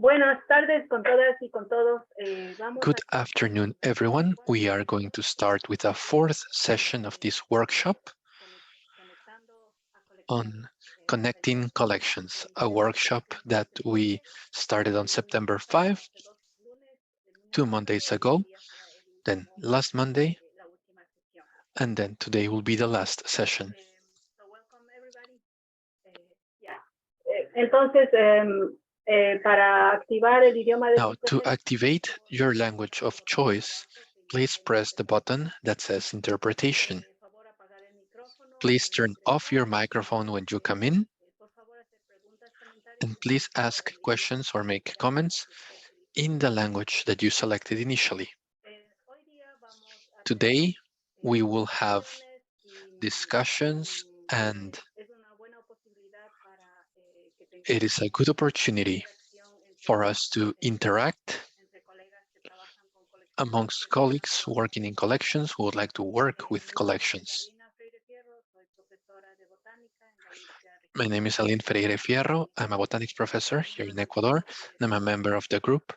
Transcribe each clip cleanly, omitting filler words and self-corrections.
Buenas tardes con todas y con todos. Good afternoon, everyone. We are going to start with a fourth session of this workshop on Connecting Collections, a workshop that we started on September 5, 2 Mondays ago, then last Monday, and then today will be the last session. So welcome everybody. Entonces, para activar el idioma de Now, to activate your language of choice, please press the button that says Interpretation. Please turn off your microphone when you come in, and please ask questions or make comments in the language that you selected initially. Today, we will have discussions, and it is a good opportunity for us to interact amongst colleagues working in collections who would like to work with collections. My name is Aline Freire Fierro. I'm a botanics professor here in Ecuador, and I'm a member of the group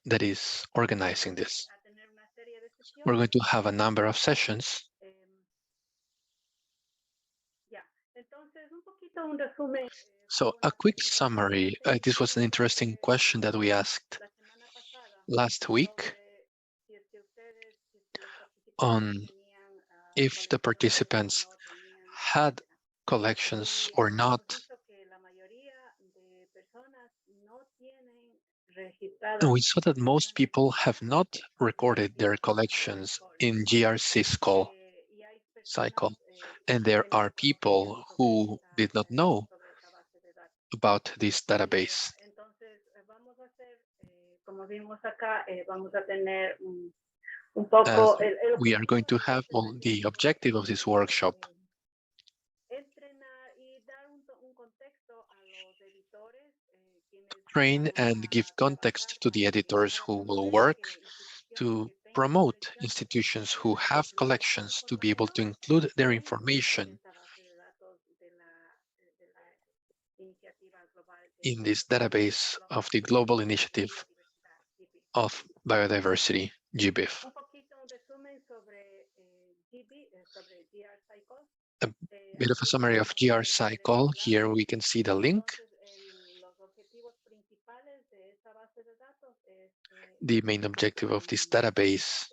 that is organizing this. We're going to have a number of sessions. So a quick summary. This was an interesting question that we asked last week on if the participants had collections or not. And we saw that most people have not recorded their collections in GRSciColl, and there are people who did not know about this database. As we are going to have the objective of this workshop train and give context to the editors who will work to promote institutions who have collections to be able to include their information in this database of the Global Initiative of Biodiversity, GBIF. A bit of a summary of GRSciColl. Here we can see the link. The main objective of this database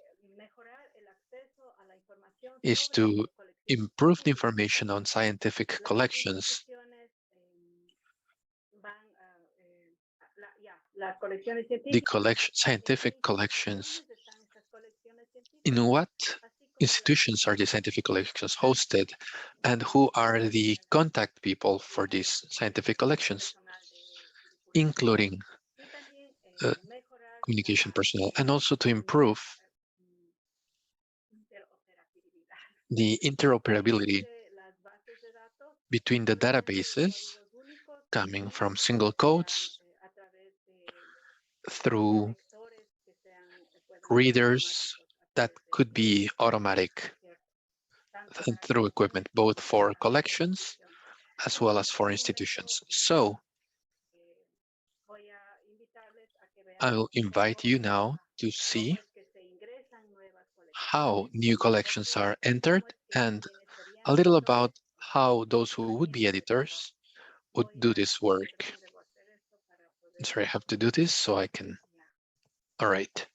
is to improve the information on scientific collections. The scientific collections. In what institutions are the scientific collections hosted, and who are the contact people for these scientific collections, including communication personnel, and also to improve the interoperability between the databases coming from single codes through readers that could be automatic and through equipment, both for collections as well as for institutions. So I will invite you now to see how new collections are entered and a little about how those who would be editors would do this work. Sorry, I have to do this so I can. All right.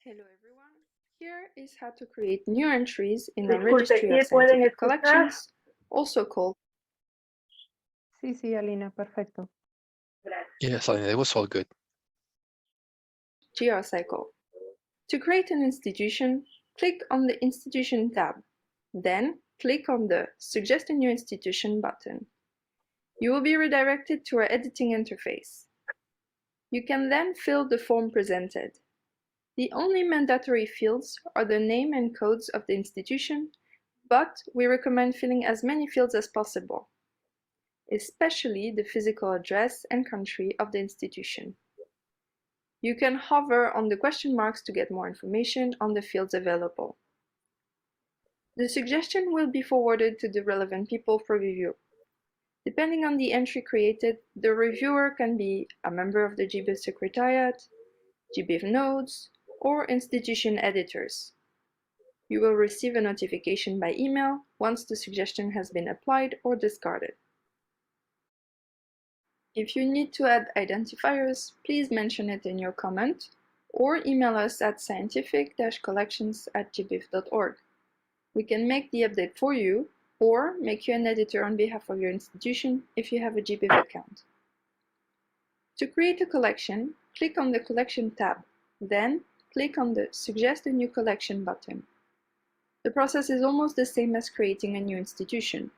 Hello everyone. Here is how to create new entries in a registry of scientific collections, also called. Sí, Alina, perfecto. Yes, Alina, it was all good. Geocycle. To create an institution, click on the Institution tab. Then click on the Suggest a new institution button. You will be redirected to our editing interface. You can then fill the form presented. The only mandatory fields are the name and codes of the institution, but we recommend filling as many fields as possible, especially the physical address and country of the institution. You can hover on the question marks to get more information on the fields available. The suggestion will be forwarded to the relevant people for review. Depending on the entry created, the reviewer can be a member of the GBIF Secretariat, GBIF nodes, or institution editors. You will receive a notification by email once the suggestion has been applied or discarded. If you need to add identifiers, please mention it in your comment or email us at scientific-collections@gbif.org. We can make the update for you or make you an editor on behalf of your institution if you have a GBIF account. To create a collection, click on the Collection tab, then click on the Suggest a New Collection button. The process is almost the same as creating a new institution.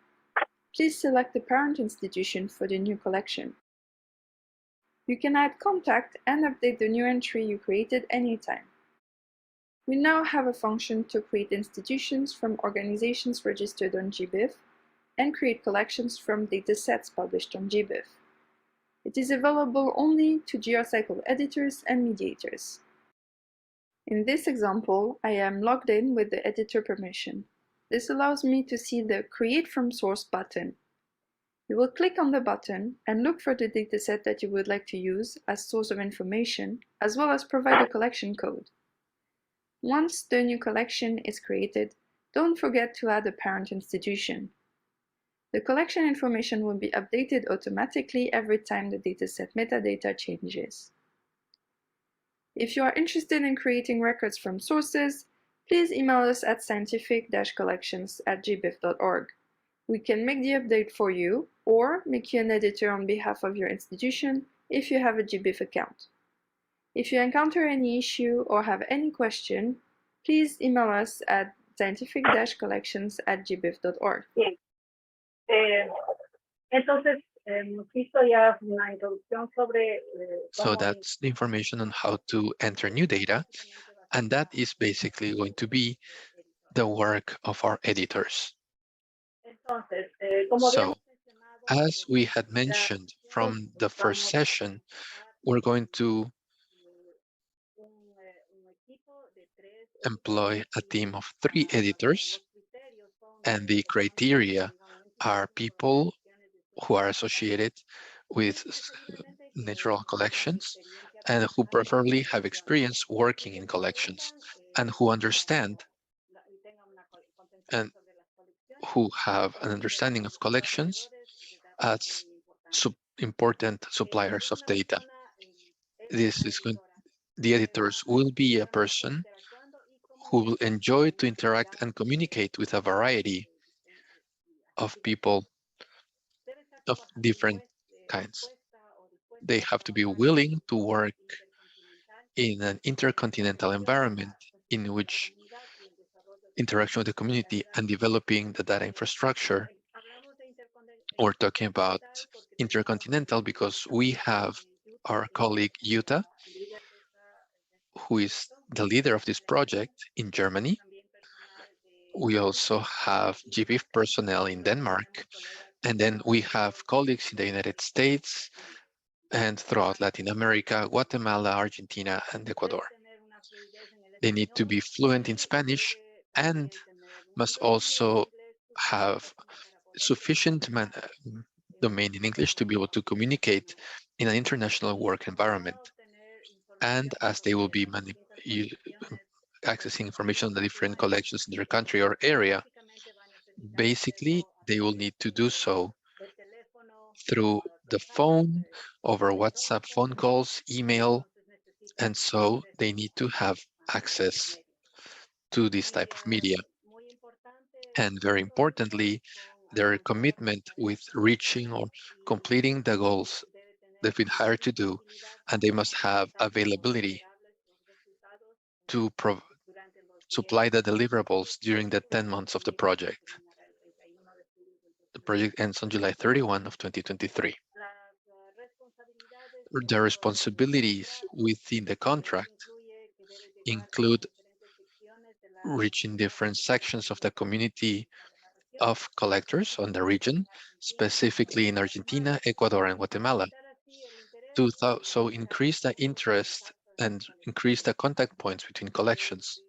Please select the parent institution for the new collection. You can add contact and update the new entry you created anytime. We now have a function to create institutions from organizations registered on GBIF and create collections from datasets published on GBIF. It is available only to GRSciColl editors and mediators. In this example, I am logged in with the editor permission. This allows me to see the Create from Source button. You will click on the button and look for the dataset that you would like to use as source of information, as well as provide a collection code. Once the new collection is created, don't forget to add a parent institution. The collection information will be updated automatically every time the dataset metadata changes. If you are interested in creating records from sources, please email us at scientific-collections@gbif.org. We can make the update for you or make you an editor on behalf of your institution if you have a GBIF account. If you encounter any issue or have any question, please email us at scientific-collections@gbif.org. Bien. Entonces, hemos visto ya una introducción sobre So that's the information on how to enter new data, and that is basically going to be the work of our editors. Entonces, So, as we had mentioned from the first session, we're going to employ a team of 3 editors, and the criteria are people who are associated with natural collections and who preferably have experience working in collections and who understand and who have an understanding of collections as important suppliers of data. The editors will be a person who will enjoy to interact and communicate with a variety of people of different kinds. They have to be willing to work in an intercontinental environment in which interaction with the community and developing the data infrastructure. We're talking about intercontinental because we have our colleague Yuta, who is the leader of this project in Germany. We also have GBIF personnel in Denmark, and then we have colleagues in the United States and throughout Latin America, Guatemala, Argentina, and Ecuador. They need to be fluent in Spanish and must also have sufficient domain in English to be able to communicate in an international work environment. And as they will be accessing information on the different collections in their country or area, basically they will need to do so through the phone, over WhatsApp phone calls, email, and so they need to have access to this type of media. And very importantly, their commitment with reaching or completing the goals they've been hired to do, and they must have availability to supply the deliverables during the 10 months of the project. The project ends on July 31 of 2023. The responsibilities within the contract include reaching different sections of the community of collectors on the region, specifically in Argentina, Ecuador, and Guatemala, to so increase the interest and increase the contact points between collections.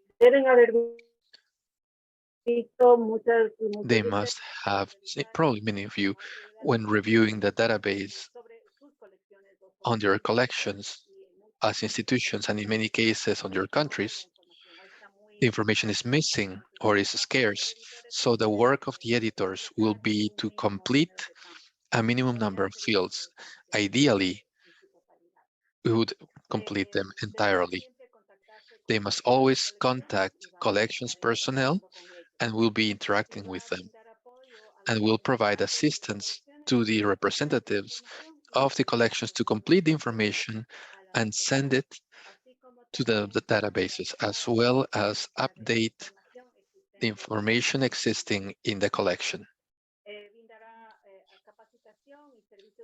They must have, probably many of you when reviewing the database on your collections as institutions, and in many cases on your countries, the information is missing or is scarce. So the work of the editors will be to complete a minimum number of fields. Ideally, we would complete them entirely. They must always contact collections personnel and will be interacting with them, and will provide assistance to the representatives of the collections to complete the information and send it to the databases, as well as update the information existing in the collection.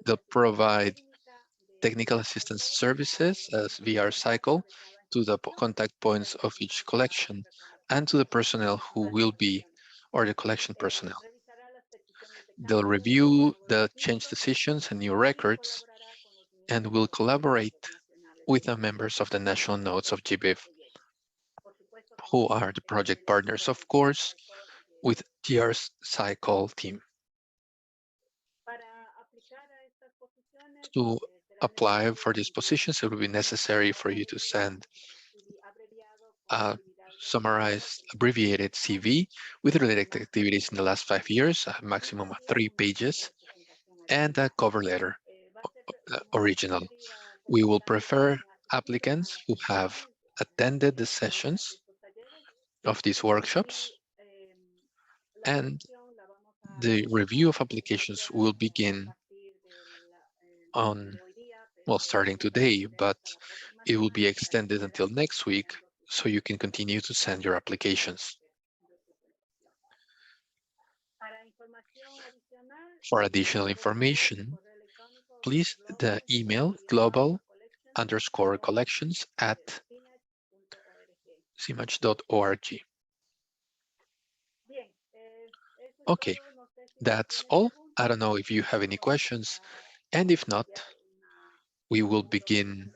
They'll provide technical assistance services as GRSciColl to the contact points of each collection and to the personnel who will be, or the collection personnel. They'll review the change decisions and new records and will collaborate with the members of the national nodes of GBIF, who are the project partners, of course, with GRSciColl team. To apply for these positions, it will be necessary for you to send a summarized, abbreviated CV with related activities in the last 5 years, a maximum of 3 pages, and a cover letter, original. We will prefer applicants who have attended the sessions of these workshops, and the review of applications will begin on, well, starting today, but it will be extended until next week, so you can continue to send your applications. For additional information, please the email global_collections@cimach.org. Okay, that's all. I don't know if you have any questions, and if not, we will begin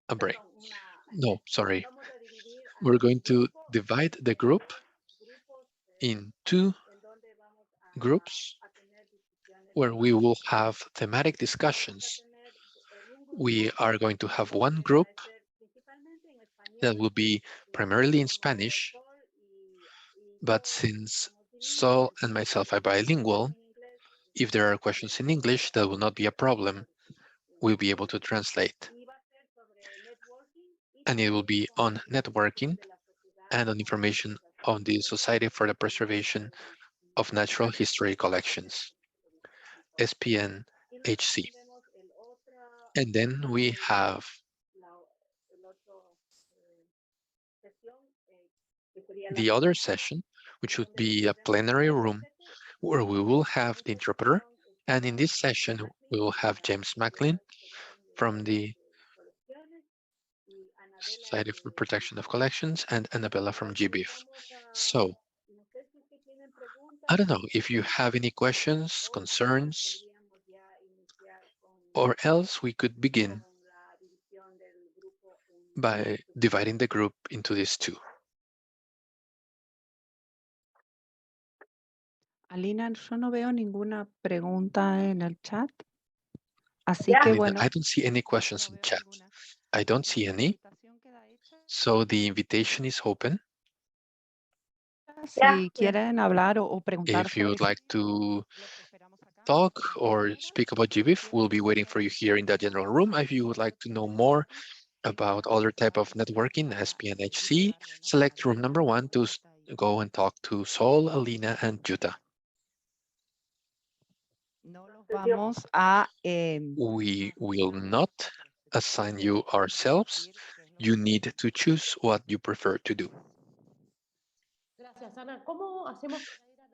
a break. No, sorry. We're going to divide the group in 2 groups where we will have thematic discussions. We are going to have one group that will be primarily in Spanish, but since Sol and myself are bilingual, if there are questions in English, that will not be a problem. We'll be able to translate. And it will be on networking and on information on the Society for the Preservation of Natural History Collections, SPNHC. And then we have the other session, which would be a plenary room where we will have the interpreter. And in this session, we will have James Macklin from the Society for Protection of Collections and Annabella from GBIF. So, I don't know if you have any questions, concerns, or else we could begin by dividing the group into these 2. Alina, yo no veo ninguna pregunta en el chat. Así que Linda, bueno. I don't see any questions in chat. I don't see any. So the invitation is open. Si quieren hablar o preguntar If you would sobre like to talk or speak about GBIF, we'll be waiting for you here in the general room. If you would like to know more about other type of networking, SPNHC, select room number 1 to go and talk to Sol, Alina, and Jutta. We will not assign you ourselves. You need to choose what you prefer to do.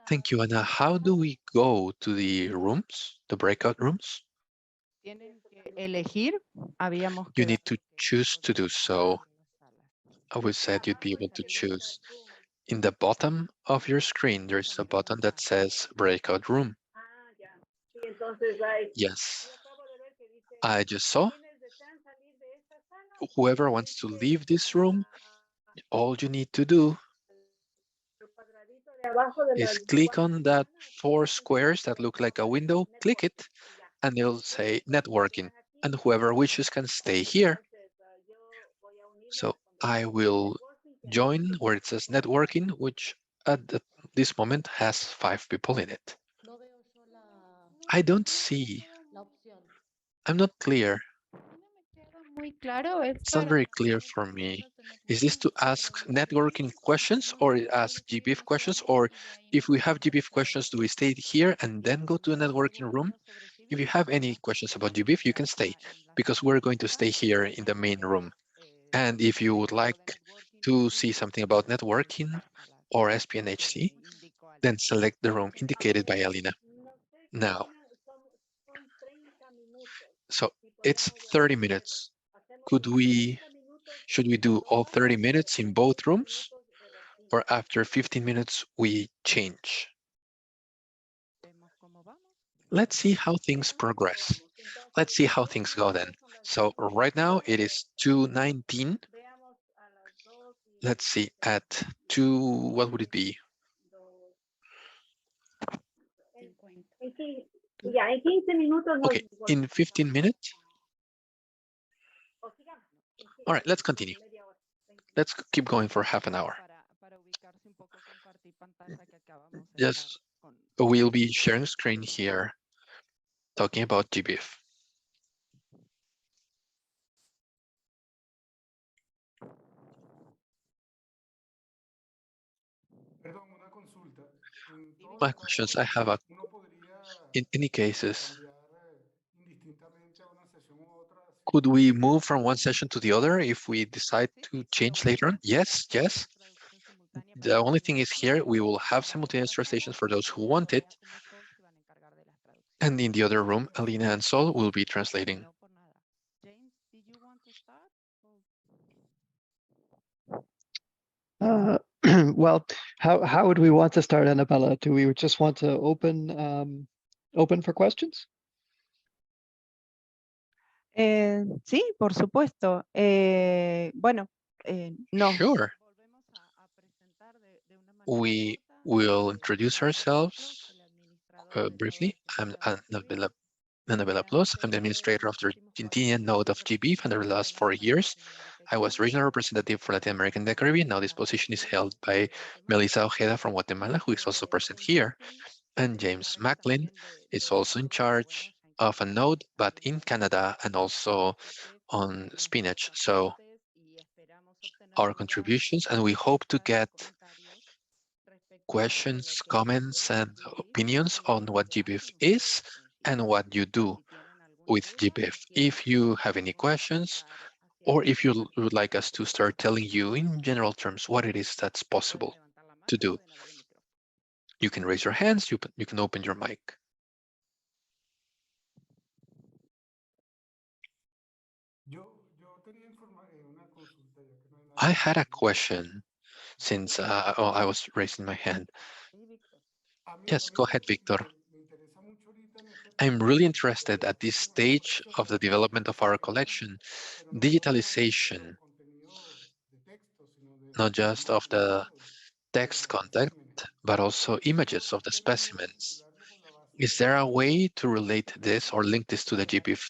Thank you, Anna. How do we go to the rooms, the breakout rooms? You need to choose to do so. We said you'd be able to choose. In the bottom of your screen, there's a button that says breakout room. Yes, I just saw. Whoever wants to leave this room, all you need to do is click on that 4 squares that look like a window, click it, and it'll say networking. And whoever wishes can stay here. So I will join where it says networking, which at this moment has 5 people in it. I don't see. I'm not clear. It's not very clear for me. Is this to ask networking questions or ask GBIF questions? Or if we have GBIF questions, do we stay here and then go to a networking room? If you have any questions about GBIF, you can stay because we're going to stay here in the main room. And if you would like to see something about networking or SPNHC, then select the room indicated by Alina. Now, so it's 30 minutes. Should we do all 30 minutes in both rooms? Or after 15 minutes, we change? Let's see how things progress. Let's see how things go then. So right now it is 2:19. Let's see, at 2, what would it be? Okay, in 15 minutes. All right, let's continue. Let's keep going for half an hour. Yes, we'll be sharing screen here, talking about GBIF. My questions, I have in any cases, could we move from one session to the other if we decide to change later on? Yes, yes. The only thing is here, we will have simultaneous translations for those who want it. And in the other room, Alina and Sol will be translating. Well, how would we want to start, Annabella? Do we just want to open for questions? Sí, por supuesto. Bueno, no. Sure. We will introduce ourselves briefly. I'm Annabella Plus. I'm the administrator of the Argentinian node of GBIF, and for the last 4 years, I was regional representative for Latin America and the Caribbean. Now this position is held by Melissa Ojeda from Guatemala, who is also present here. And James Macklin is also in charge of a node, but in Canada and also on spinach. So our contributions, and we hope to get questions, comments, and opinions on what GBIF is and what you do with GBIF. If you have any questions, or if you would like us to start telling you in general terms what it is that's possible to do, you can raise your hands, you can open your mic. I had a question since I was raising my hand. Yes, go ahead, Victor. I'm really interested at this stage of the development of our collection, digitalization, not just of the text content, but also images of the specimens. Is there a way to relate this or link this to the GBIF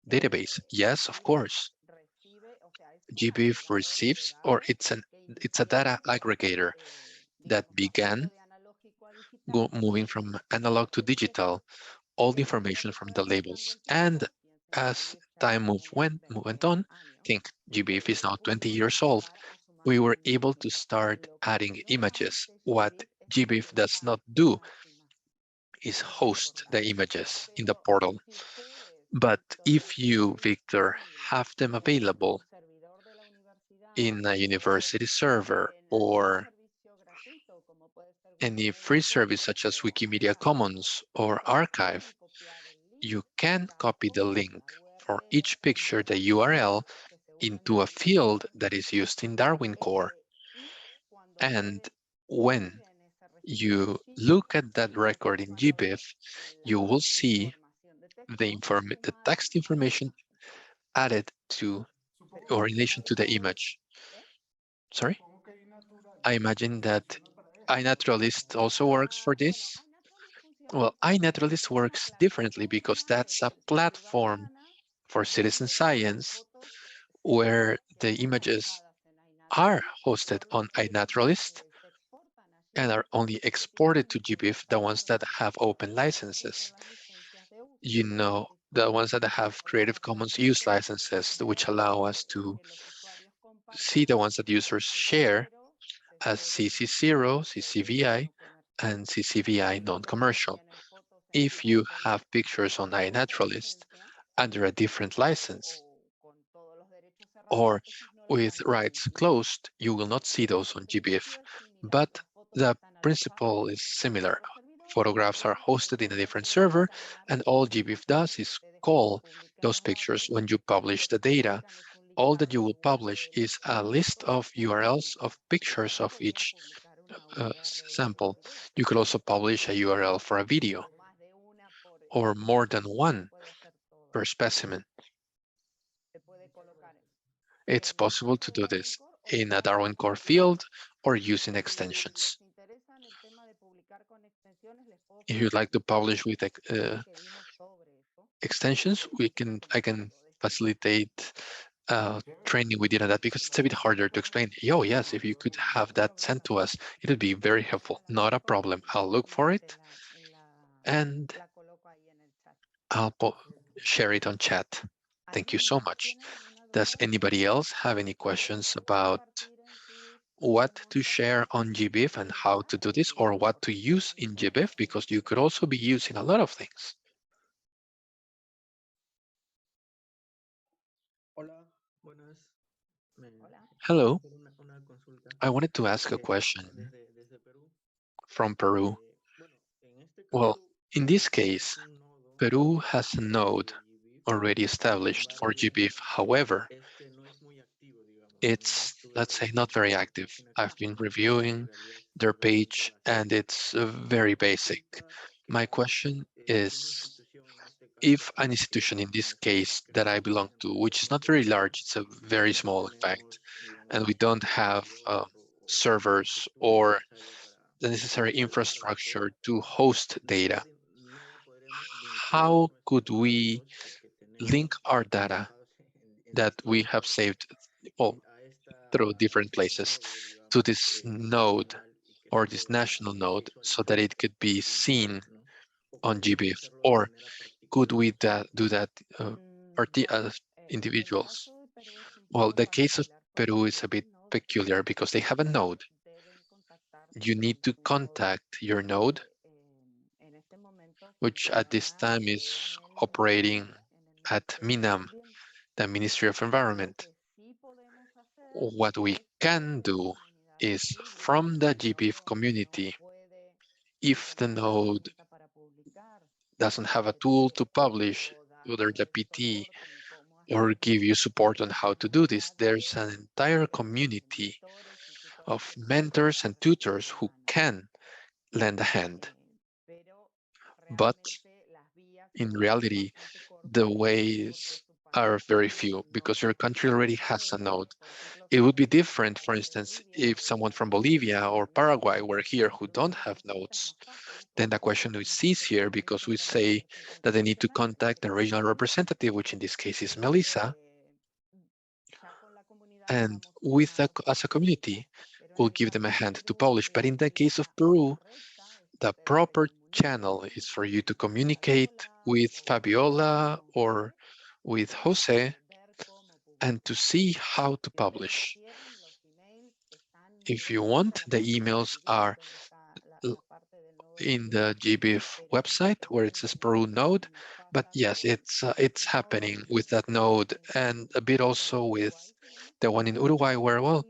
database? Yes, of course. GBIF receives, or it's a data aggregator that began moving from analog to digital, all the information from the labels. And as time went on, I think GBIF is now 20 years old, we were able to start adding images. What GBIF does not do is host the images in the portal. But if you, Victor, have them available in a university server or any free service such as Wikimedia Commons or Archive, you can copy the link for each picture, the URL, into a field that is used in Darwin Core. And when you look at that record in GBIF, you will see the text information added to or in relation to the image. Sorry? I imagine that iNaturalist also works for this? Well, iNaturalist works differently because that's a platform for citizen science where the images are hosted on iNaturalist and are only exported to GBIF, the ones that have open licenses. You know, the ones that have Creative Commons use licenses, which allow us to see the ones that users share as CC0, CCVI, and CCVI non-commercial. If you have pictures on iNaturalist under a different license or with rights closed, you will not see those on GBIF. But the principle is similar. Photographs are hosted in a different server, and all GBIF does is call those pictures when you publish the data. All that you will publish is a list of URLs of pictures of each sample. You could also publish a URL for a video or more than one per specimen. It's possible to do this in a Darwin Core field or using extensions. If you'd like to publish with extensions, I can facilitate training we did on that because it's a bit harder to explain. Yes, if you could have that sent to us, it would be very helpful. Not a problem. I'll look for it and I'll share it on chat. Thank you so much. Does anybody else have any questions about what to share on GBIF and how to do this, or what to use in GBIF? Because you could also be using a lot of things. Hello. I wanted to ask a question from Peru. Well, in this case, Peru has a node already established for GBIF. However, it's, let's say, not very active. I've been reviewing their page and it's very basic. My question is, if an institution, in this case that I belong to, which is not very large, it's a very small, in fact, and we don't have servers or the necessary infrastructure to host data, how could we link our data that we have saved through different places to this node or this national node so that it could be seen on GBIF? Or could we do that as individuals? Well, the case of Peru is a bit peculiar because they have a node. You need to contact your node, which at this time is operating at MINAM, the Ministry of Environment. What we can do is from the GBIF community, if the node doesn't have a tool to publish, whether the PT or give you support on how to do this, there's an entire community of mentors and tutors who can lend a hand. But in reality, the ways are very few because your country already has a node. It would be different, for instance, if someone from Bolivia or Paraguay were here who don't have nodes. Then the question is easier because we say that they need to contact the regional representative, which in this case is Melissa, and as a community, we'll give them a hand to publish. But in the case of Peru, the proper channel is for you to communicate with Fabiola or with Jose and to see how to publish. If you want, the emails are in the GBIF website where it says Peru node. But yes, it's happening with that node and a bit also with the one in Uruguay where, well,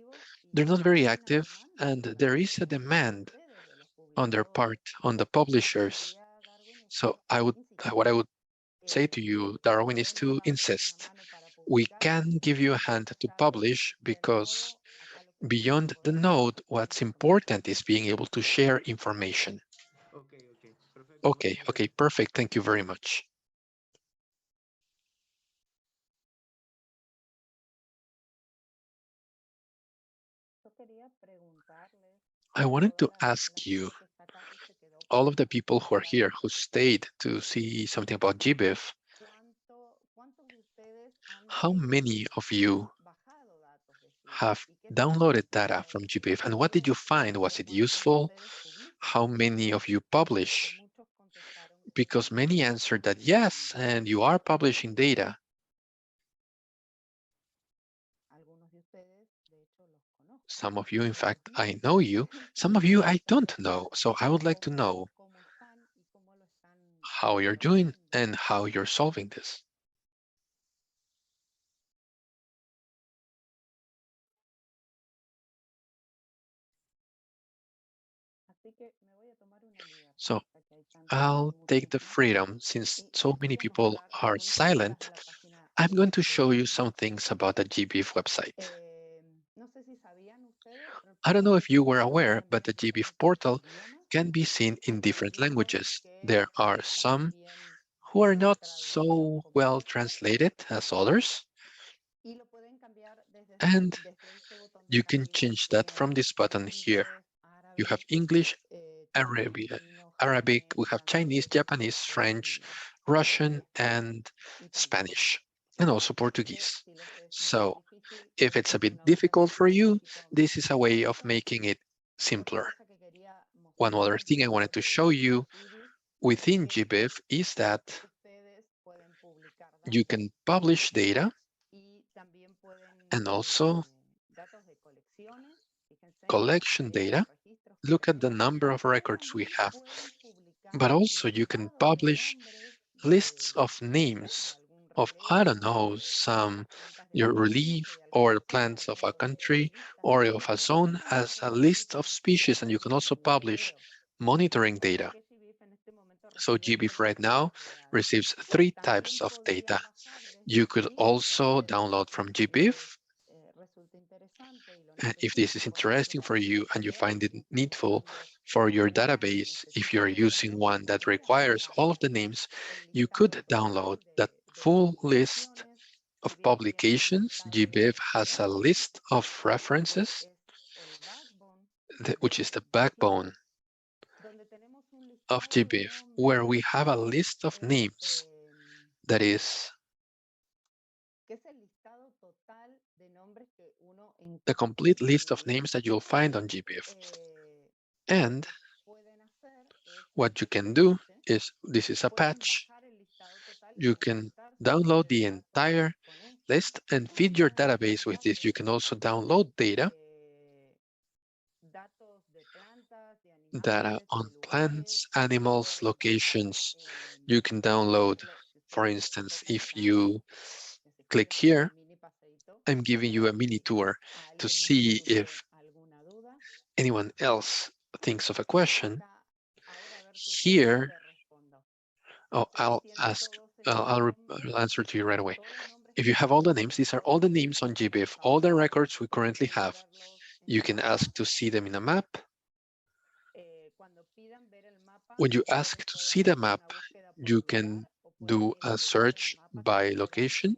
they're not very active and there is a demand on their part, on the publishers. So what I would say to you, Darwin, is to insist. We can give you a hand to publish because beyond the node, what's important is being able to share information. Okay, perfect. Thank you very much. I wanted to ask you, all of the people who are here, who stayed to see something about GBIF, how many of you have downloaded data from GBIF, and what did you find? Was it useful? How many of you publish? Because many answered that yes, and you are publishing data. Some of you, in fact, I know you. Some of you I don't know. So I would like to know how you're doing and how you're solving this. So I'll take the freedom, since so many people are silent, I'm going to show you some things about the GBIF website. I don't know if you were aware, but the GBIF portal can be seen in different languages. There are some who are not so well translated as others, and you can change that from this button here. You have English, Arabic, we have Chinese, Japanese, French, Russian, and Spanish, and also Portuguese. So if it's a bit difficult for you, this is a way of making it simpler. One other thing I wanted to show you within GBIF is that you can publish data and also collection data. Look at the number of records we have, but also you can publish lists of names of, I don't know, some your relief or plants of a country or of a zone as a list of species, and you can also publish monitoring data. So GBIF right now receives 3 types of data. You could also download from GBIF. And if this is interesting for you and you find it needful for your database, if you're using one that requires all of the names, you could download that full list of publications. GBIF has a list of references, which is the backbone of GBIF, where we have a list of names that is the complete list of names that you'll find on GBIF. And what you can do is, this is a patch. You can download the entire list and feed your database with this. You can also download data on plants, animals, locations. You can download, for instance, if you click here, I'm giving you a mini tour to see if anyone else thinks of a question. Here, I'll answer to you right away. If you have all the names, these are all the names on GBIF, all the records we currently have. You can ask to see them in a map. When you ask to see the map, you can do a search by location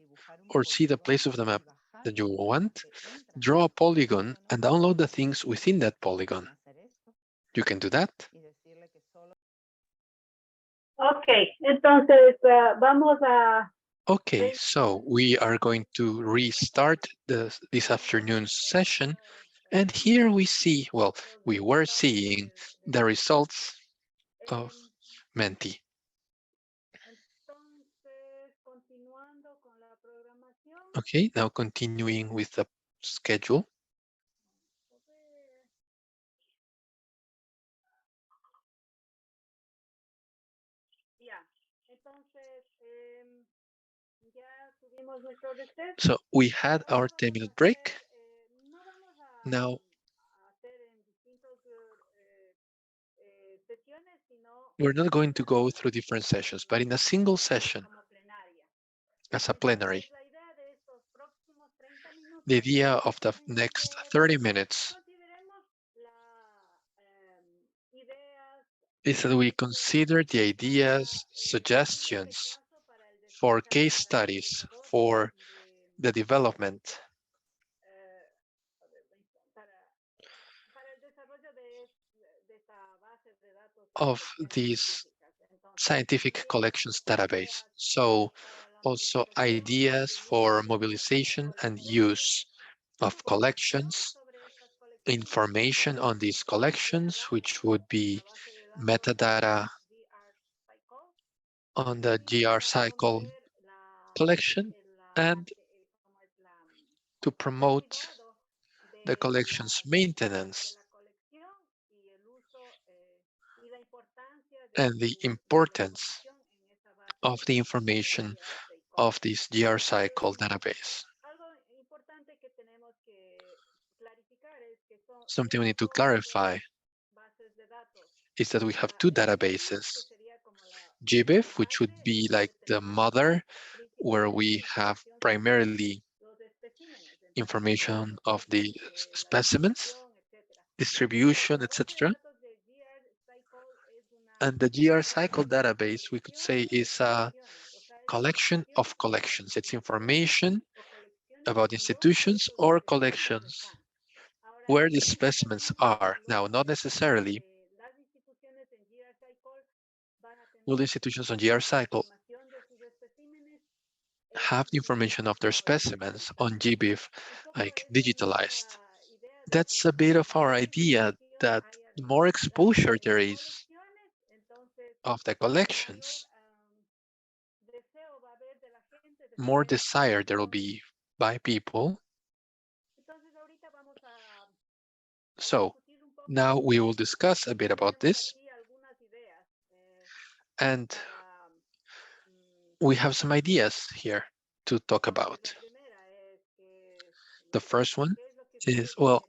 or see the place of the map that you want, draw a polygon, and download the things within that polygon. You can do that. Okay, entonces vamos a... Okay, so we are going to restart this afternoon's session. And here we see, well, we were seeing the results of Menti. Okay, now continuing with the schedule. So we had our 10-minute break. Now we're not going to go through different sessions, but in a single session, as a plenary, the idea of the next 30 minutes is that we consider the ideas, suggestions for case studies for the development of this scientific collections database. So also ideas for mobilization and use of collections, information on these collections, which would be metadata on the GRSciColl collection, and to promote the collection's maintenance and the importance of the information of this GRSciColl database. Something we need to clarify is that we have two databases. GBIF, which would be like the mother, where we have primarily information of the specimens, distribution, etc. And the GRSciColl database, we could say, is a collection of collections. It's information about institutions or collections where the specimens are. Now, not necessarily will the institutions on GRSciColl have the information of their specimens on GBIF like digitalized. That's a bit of our idea, that the more exposure there is of the collections, more desire there will be by people. So now we will discuss a bit about this, and we have some ideas here to talk about. The first one is, well,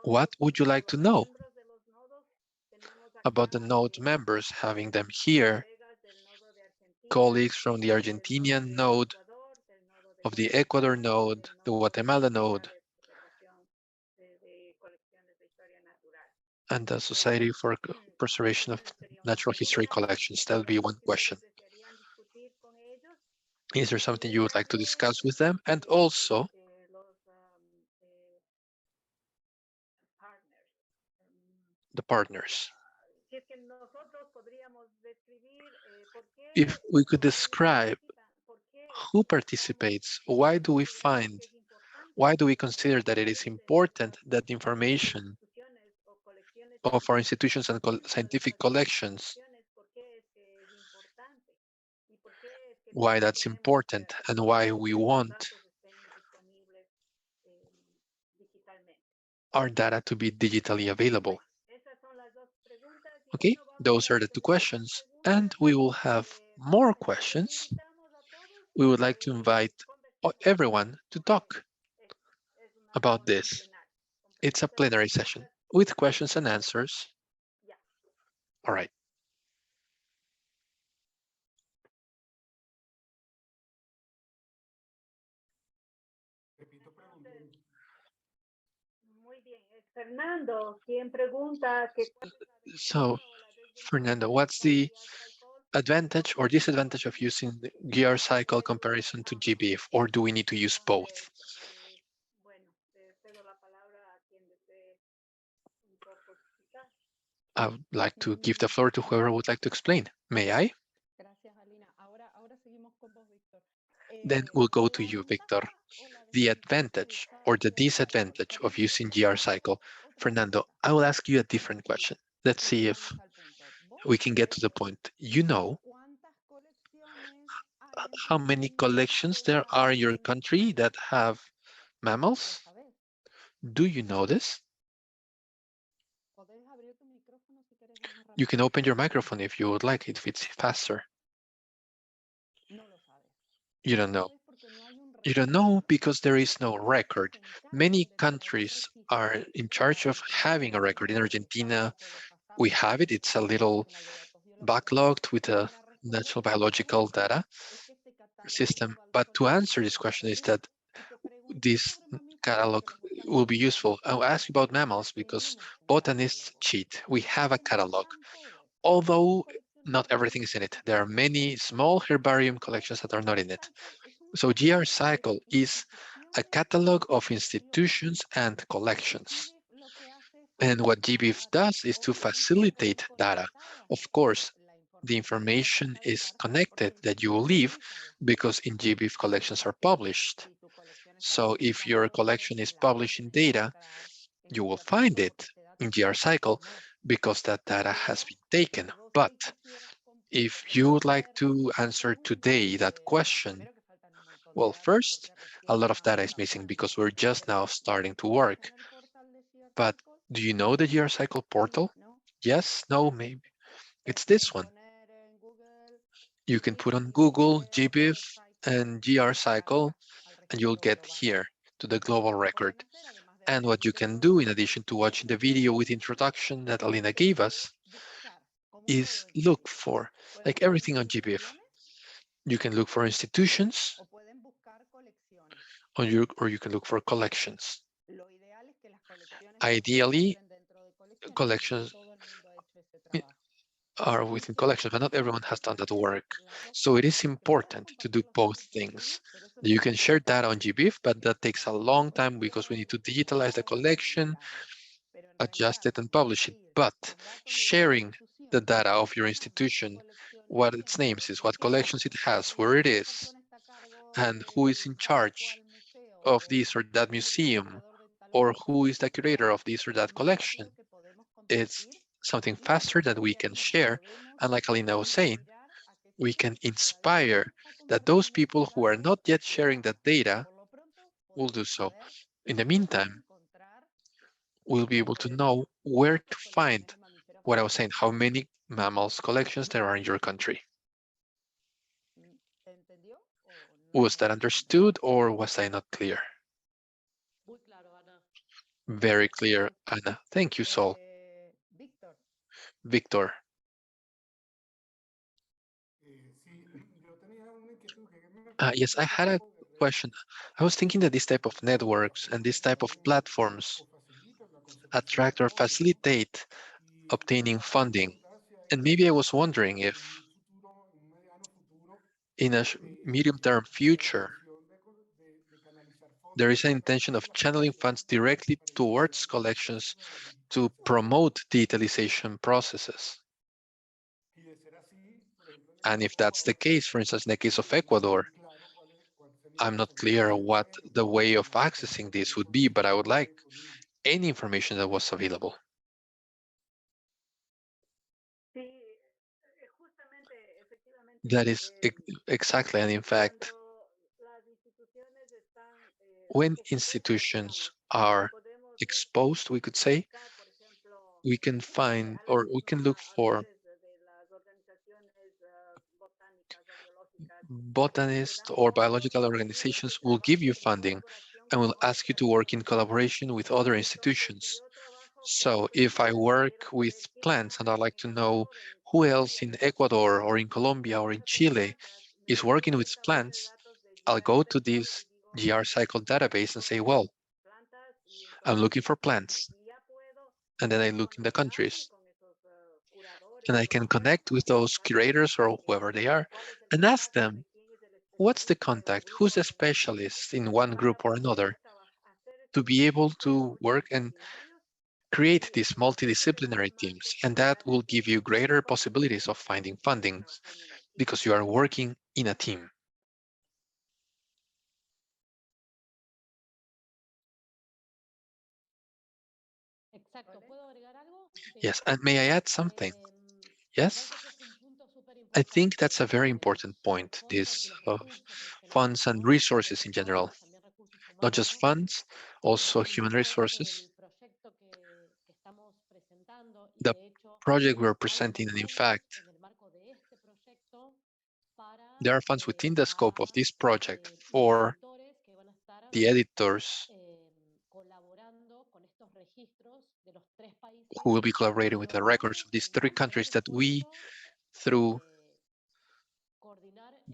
what would you like to know about the node members, having them here, colleagues from the Argentinian node, of the Ecuador node, the Guatemala node, and the Society for Preservation of Natural History Collections? That would be one question. Is there something you would like to discuss with them? And also, the partners. If we could describe who participates, why do we consider that it is important that the information of our institutions and scientific collections, why that's important, and why we want our data to be digitally available? Okay, those are the two questions, and we will have more questions. We would like to invite everyone to talk about this. It's a plenary session with questions and answers. All right. So, Fernando, what's the advantage or disadvantage of using the GRSciColl comparison to GBIF, or do we need to use both? I would like to give the floor to whoever would like to explain. May I? Then we'll go to you, Victor. The advantage or the disadvantage of using GRSciColl. Fernando, I will ask you a different question. Let's see if we can get to the point. You know how many collections there are in your country that have mammals? Do you know this? You can open your microphone if you would like, if it's faster. You don't know. You don't know because there is no record. Many countries are in charge of having a record. In Argentina, we have it. It's a little backlogged with a natural biological data system. But to answer this question is that this catalog will be useful. I'll ask you about mammals because botanists cheat. We have a catalog, although not everything is in it. There are many small herbarium collections that are not in it. So GRSciColl is a catalog of institutions and collections. And what GBIF does is to facilitate data. Of course, the information is connected that you will leave because in GBIF collections are published. So if your collection is published in data, you will find it in GRSciColl because that data has been taken. But if you would like to answer today that question, well, first, a lot of data is missing because we're just now starting to work. But do you know the GRSciColl portal? Yes, no, maybe. It's this one. You can put on Google GBIF and GRSciColl, and you'll get here to the global record. And what you can do, in addition to watching the video with introduction that Alina gave us, is look for, like everything on GBIF. You can look for institutions, or you can look for collections. Ideally, collections are within collections, but not everyone has done that work. So it is important to do both things. You can share data on GBIF, but that takes a long time because we need to digitalize the collection, adjust it, and publish it. But sharing the data of your institution, what its names is, what collections it has, where it is, and who is in charge of this or that museum, or who is the curator of this or that collection, it's something faster that we can share. And like Alina was saying, we can inspire that those people who are not yet sharing that data will do so. In the meantime, we'll be able to know where to find what I was saying, how many mammals collections there are in your country. Was that understood or was I not clear? Very clear, Anna. Thank you, Sol. Victor. Yes, I had a question. I was thinking that this type of networks and this type of platforms attract or facilitate obtaining funding. And maybe I was wondering if in a medium-term future, there is an intention of channeling funds directly towards collections to promote digitalization processes. And if that's the case, for instance, in the case of Ecuador, I'm not clear what the way of accessing this would be, but I would like any information that was available. That is exactly, and in fact, when institutions are exposed, we could say, we can find or we can look for botanists or biological organizations will give you funding and will ask you to work in collaboration with other institutions. So if I work with plants and I'd like to know who else in Ecuador or in Colombia or in Chile is working with plants, I'll go to this GRSciColl database and say, well, I'm looking for plants. And then I look in the countries. And I can connect with those curators or whoever they are and ask them, what's the contact? Who's a specialist in one group or another to be able to work and create these multidisciplinary teams? And that will give you greater possibilities of finding fundings because you are working in a team. Yes, and may I add something? Yes, I think that's a very important point, this of funds and resources in general. Not just funds, also human resources. The project we're presenting, and in fact, there are funds within the scope of this project for the editors who will be collaborating with the records of these 3 countries that we, through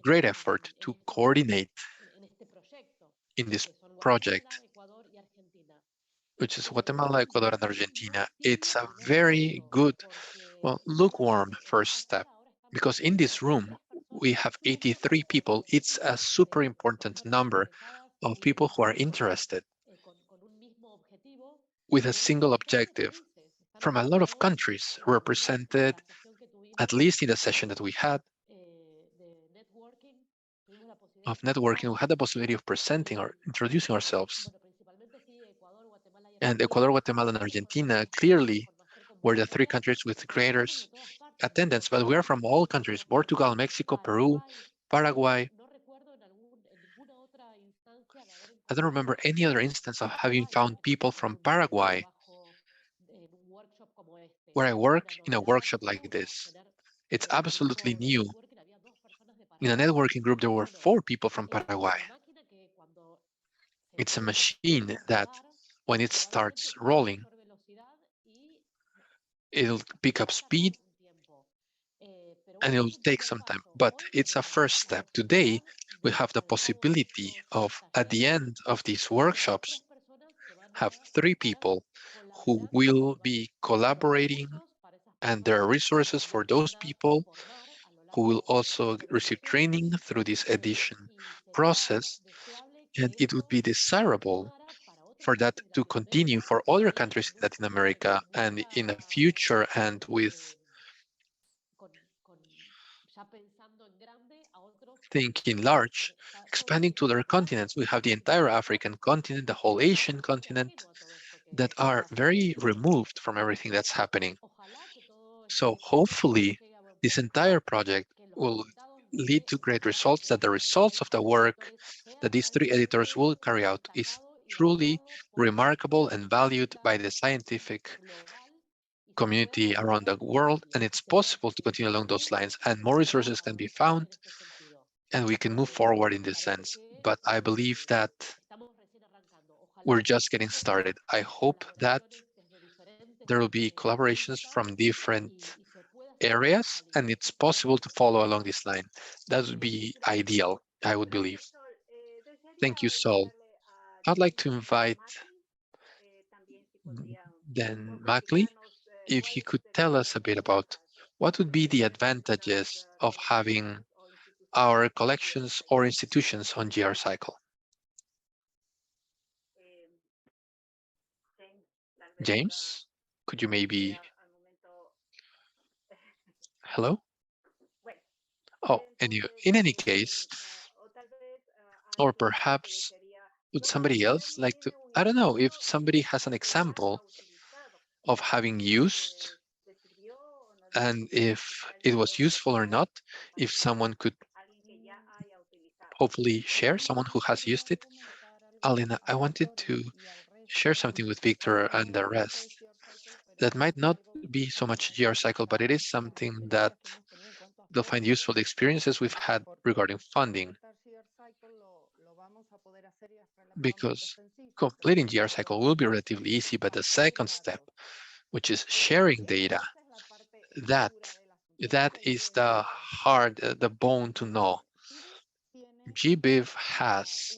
great effort to coordinate in this project, which is Guatemala, Ecuador, and Argentina. It's a very good, well, lukewarm first step, because in this room, we have 83 people. It's a super important number of people who are interested with a single objective. from a lot of countries represented, at least in the session that we had of networking. We had the possibility of presenting or introducing ourselves. And Ecuador, Guatemala, and Argentina clearly were the three countries with greatest attendance, but we are from all countries: Portugal, Mexico, Peru, Paraguay. I don't remember any other instance of having found people from Paraguay where I work in a workshop like this. It's absolutely new. In a networking group, there were 4 people from Paraguay. It's a machine that, when it starts rolling, it'll pick up speed and it'll take some time, but it's a first step. Today, we have the possibility of, at the end of these workshops, have 3 people who will be collaborating, and there are resources for those people who will also receive training through this edition process. And it would be desirable for that to continue for other countries in Latin America and in the future, and with thinking large, expanding to other continents. We have the entire African continent, the whole Asian continent, that are very removed from everything that's happening. So hopefully, this entire project will lead to great results, that the results of the work that these 3 editors will carry out is truly remarkable and valued by the scientific community around the world, and it's possible to continue along those lines, and more resources can be found, and we can move forward in this sense. But I believe that we're just getting started. I hope that there will be collaborations from different areas, and it's possible to follow along this line. That would be ideal, I would believe. Thank you, Sol. I'd like to invite Dan Mackley, if he could tell us a bit about what would be the advantages of having our collections or institutions on GRSciColl. James, could you maybe... Hello? Oh, in any case, or perhaps would somebody else like to, I don't know, if somebody has an example of having used, and if it was useful or not, if someone could hopefully share, someone who has used it. Alina, I wanted to share something with Victor and the rest that might not be so much GRSciColl, but it is something that they'll find useful. The experiences we've had regarding funding, because completing GRSciColl will be relatively easy, but the second step, which is sharing data, that is the hard, the bone to gnaw. GBIF has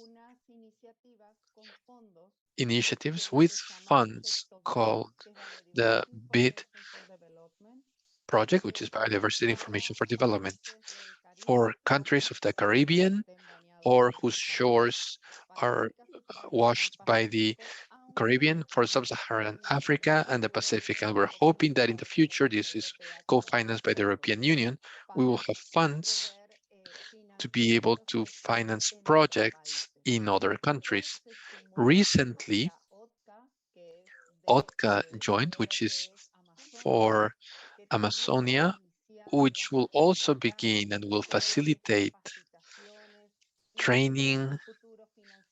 initiatives with funds called the BID project, which is Biodiversity Information for Development, for countries of the Caribbean or whose shores are washed by the Caribbean, for Sub-Saharan Africa and the Pacific. And we're hoping that in the future, this is co-financed by the European Union, we will have funds to be able to finance projects in other countries. Recently, OTCA joined, which is for Amazonia, which will also begin and will facilitate training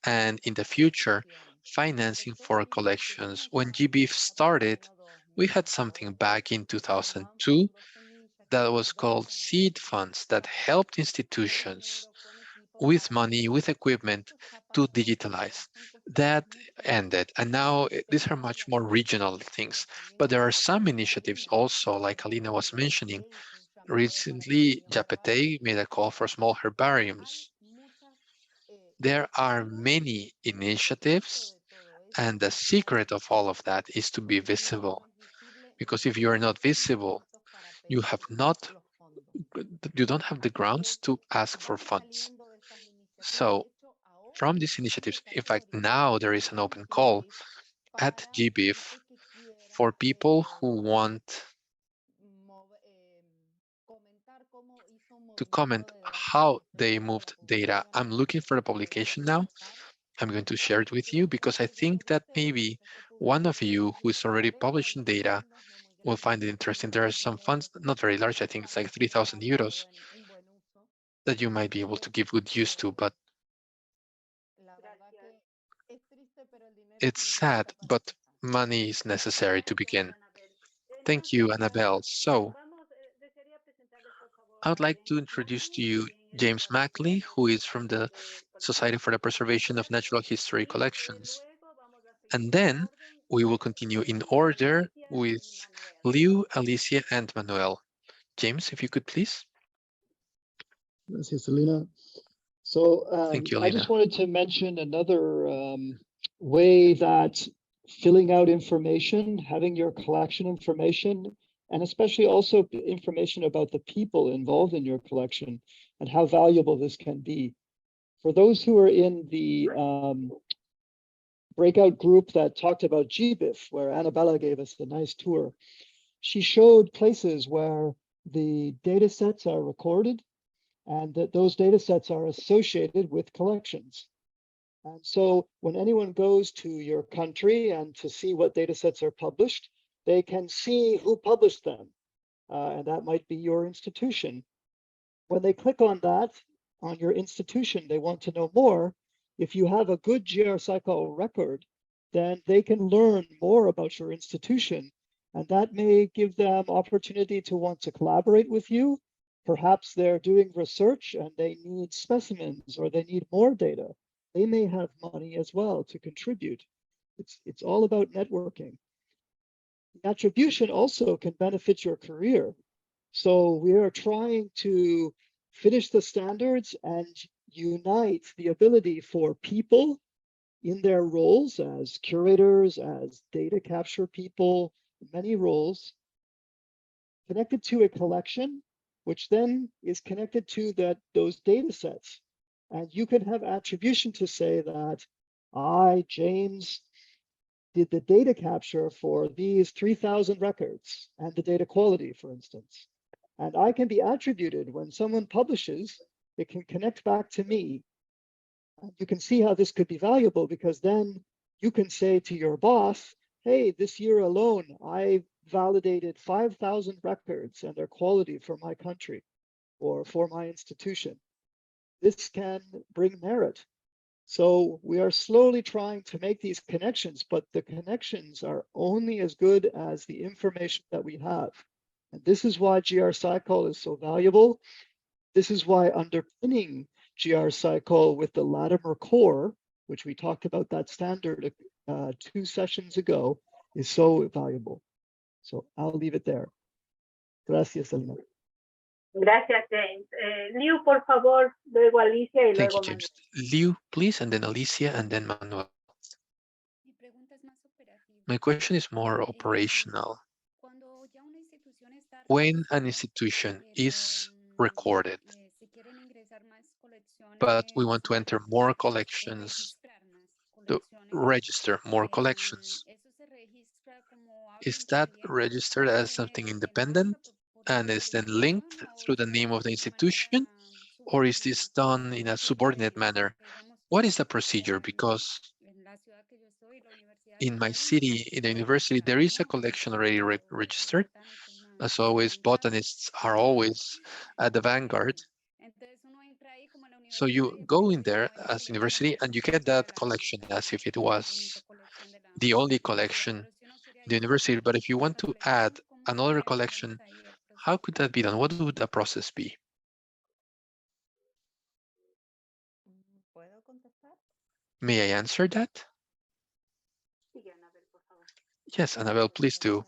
and, in the future, financing for collections. When GBIF started, we had something back in 2002 that was called seed funds that helped institutions with money, with equipment to digitalize. That ended, and now these are much more regional things. But there are some initiatives also, like Alina was mentioning. Recently, Japetei made a call for small herbariums. There are many initiatives, and the secret of all of that is to be visible. Because if you are not visible, you don't have the grounds to ask for funds. So from these initiatives, in fact, now there is an open call at GBIF for people who want to comment how they moved data. I'm looking for the publication now. I'm going to share it with you because I think that maybe one of you who is already publishing data will find it interesting. There are some funds, not very large, I think it's like 3,000 euros that you might be able to give good use to, but it's sad, but money is necessary to begin. Thank you, Annabelle. So I would like to introduce to you James Mackley, who is from the Society for the Preservation of Natural History Collections. And then we will continue in order with Liu, Alicia, and Manuel. James, if you could please. Gracias, Elena. So Thank you, I just Elena. wanted to mention another way that filling out information, having your collection information, and especially also information about the people involved in your collection and how valuable this can be. For those who are in the breakout group that talked about GBIF, where Annabella gave us the nice tour, she showed places where the data sets are recorded and that those data sets are associated with collections. And so when anyone goes to your country and to see what data sets are published, they can see who published them. And that might be your institution. When they click on that, on your institution, they want to know more. If you have a good GRSciColl record, then they can learn more about your institution. And that may give them opportunity to want to collaborate with you. Perhaps they're doing research and they need specimens or they need more data. They may have money as well to contribute. It's all about networking. Attribution also can benefit your career. So we are trying to finish the standards and unite the ability for people in their roles as curators, as data capture people, many roles, connected to a collection, which then is connected to those data sets. And you can have attribution to say that I, James, did the data capture for these 3,000 records and the data quality, for instance. And I can be attributed when someone publishes, it can connect back to me. You can see how this could be valuable because then you can say to your boss, hey, this year alone, I validated 5,000 records and their quality for my country or for my institution. This can bring merit. So we are slowly trying to make these connections, but the connections are only as good as the information that we have. And this is why GRSciColl is so valuable. This is why underpinning GRSciColl with the Latimer core, which we talked about that standard 2 sessions ago, is so valuable. So I'll leave it there. Gracias, Elena. Gracias, James. Liu, por favor, luego Alicia y Thank luego you, James. Liu, please, and then Alicia, and then Manuel. My question is more operational. When an institution is recorded, but we want to enter more collections, to register more collections, is that registered as something independent and is then linked through the name of the institution? Or is this done in a subordinate manner? What is the procedure? Because in my city, in the university, there is a collection already registered. As always, botanists are always at the vanguard. So you go in there as university and you get that collection as if it was the only collection in the university. But if you want to add another collection, how could that be done? What would the process be? May I answer that? Yes, Annabelle, please do.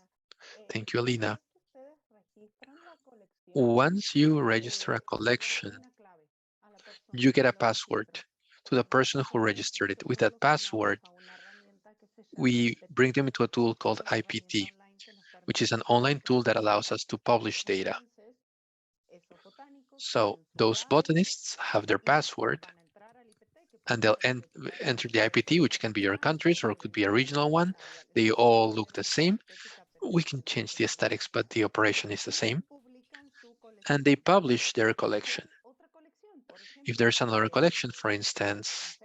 Thank you, Alina. Once you register a collection, you get a password to the person who registered it. With that password, we bring them into a tool called IPT, which is an online tool that allows us to publish data. So those botanists have their password and they'll enter the IPT, which can be your countries or it could be a regional one. They all look the same. We can change the aesthetics, but the operation is the same. And they publish their collection. If there's another collection, for instance,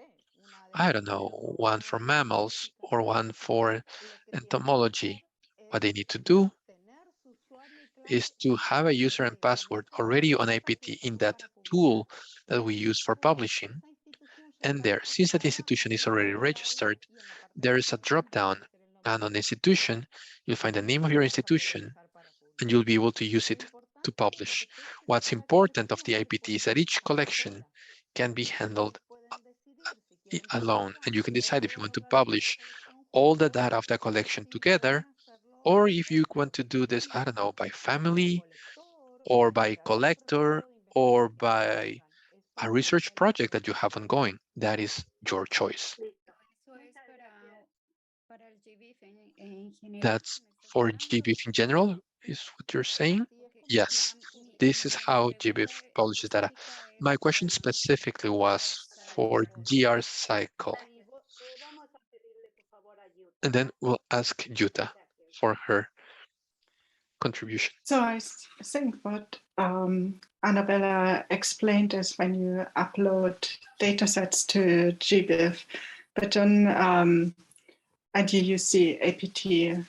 I don't know, one for mammals or one for entomology, what they need to do is to have a user and password already on IPT in that tool that we use for publishing. And there, since that institution is already registered, there is a drop-down, and on institution, you'll find the name of your institution, and you'll be able to use it to publish. What's important of the IPT is that each collection can be handled alone, and you can decide if you want to publish all the data of the collection together, or if you want to do this, I don't know, by family, or by collector, or by a research project that you have ongoing. That is your choice. That's for GBIF in general, is what you're saying? Yes, this is how GBIF publishes data. My question specifically was for GRSciColl. And then we'll ask Jutta for her contribution. So I think what Annabella explained is when you upload datasets to GBIF, but then and you use the APT.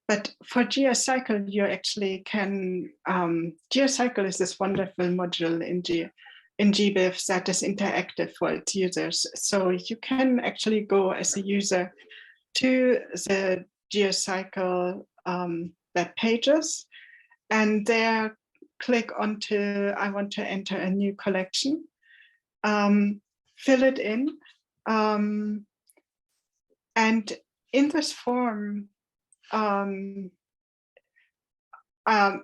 But for Geocycle, you actually can, Geocycle is this wonderful module in GBIF that is interactive for its users. So you can actually go as a user to the Geocycle web pages, and there click onto, I want to enter a new collection, fill it in, and in this form,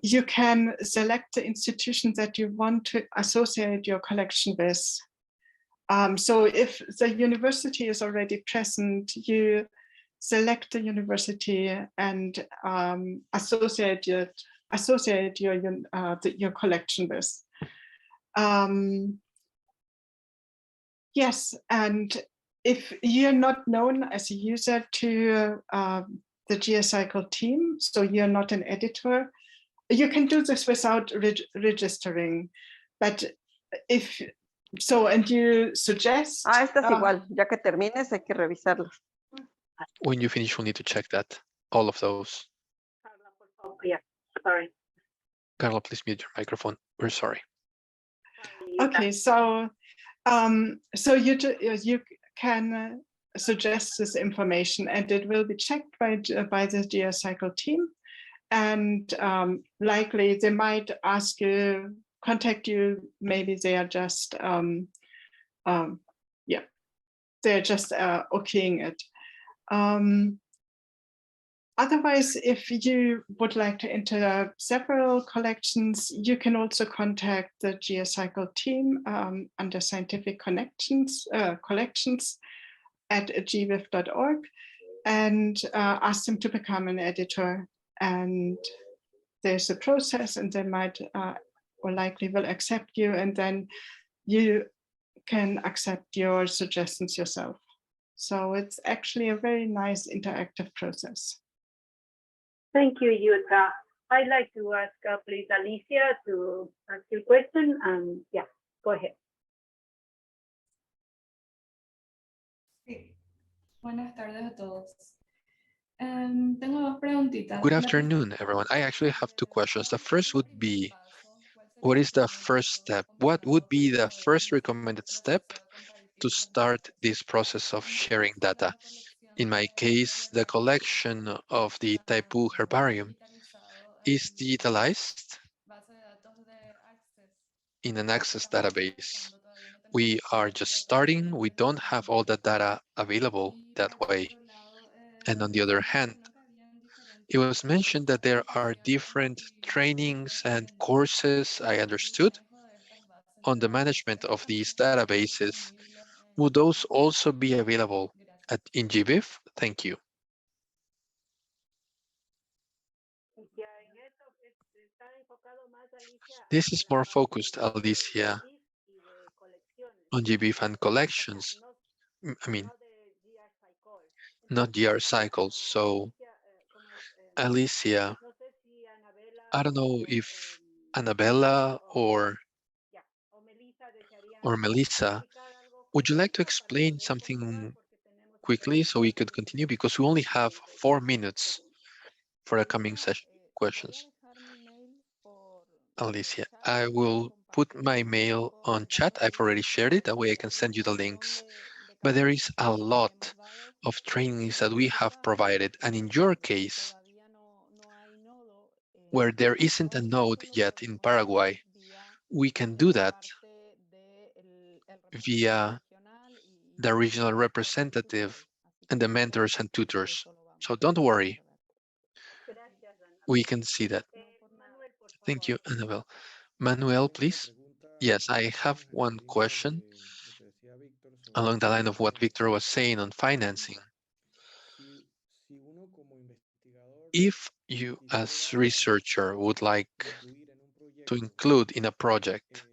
you can select the institution that you want to associate your collection with. So if the university is already present, you select the university and associate your collection with. Yes, and if you're not known as a user to the GRSciColl team, so you're not an editor, you can do this without registering. But if so, and you suggest. Esta es igual, ya que termines hay que revisarlas. When you finish, we'll need to check that, all of those. Yeah, sorry. Carla, please mute your microphone. We're sorry. Okay, so so you can suggest this information, and it will be checked by the GRSciColl team, and likely they might ask you, contact you. Maybe they are just yeah, they're just okaying it. Otherwise, if you would like to enter several collections, you can also contact the GRSciColl team under Scientific Collections at gbif.org and ask them to become an editor. And there's a process, and they might or likely will accept you, and then you can accept your suggestions yourself. So it's actually a very nice interactive process. Thank you, Jutta. I'd like to ask, please, Alicia, to ask your question. Yeah, go ahead. Sí. Buenas tardes a todos. Tengo dos preguntitas. Good afternoon, everyone. I actually have two questions. The first would be, what is the first step? What would be the first recommended step to start this process of sharing data? In my case, the collection of the Taipu herbarium is digitalized in an Access database. We are just starting. We don't have all the data available that way. And on the other hand, it was mentioned that there are different trainings and courses, I understood, on the management of these databases. Would those also be available in GBIF? Thank you. This is more focused, Alicia, on GBIF and collections. I mean, not GRSciColl. So Alicia, I don't know if Annabella or Melissa, would you like to explain something quickly so we could continue? Because we only have 4 minutes for the coming session questions. Alicia, I will put my mail on chat. I've already shared it. That way I can send you the links. But there is a lot of trainings that we have provided. And in your case, where there isn't a node yet in Paraguay, we can do that via the regional representative and the mentors and tutors. So don't worry, we can see that. Thank you, Annabelle. Manuel, please. Yes, I have one question along the line of what Victor was saying on financing. If you as researcher would like to include in a project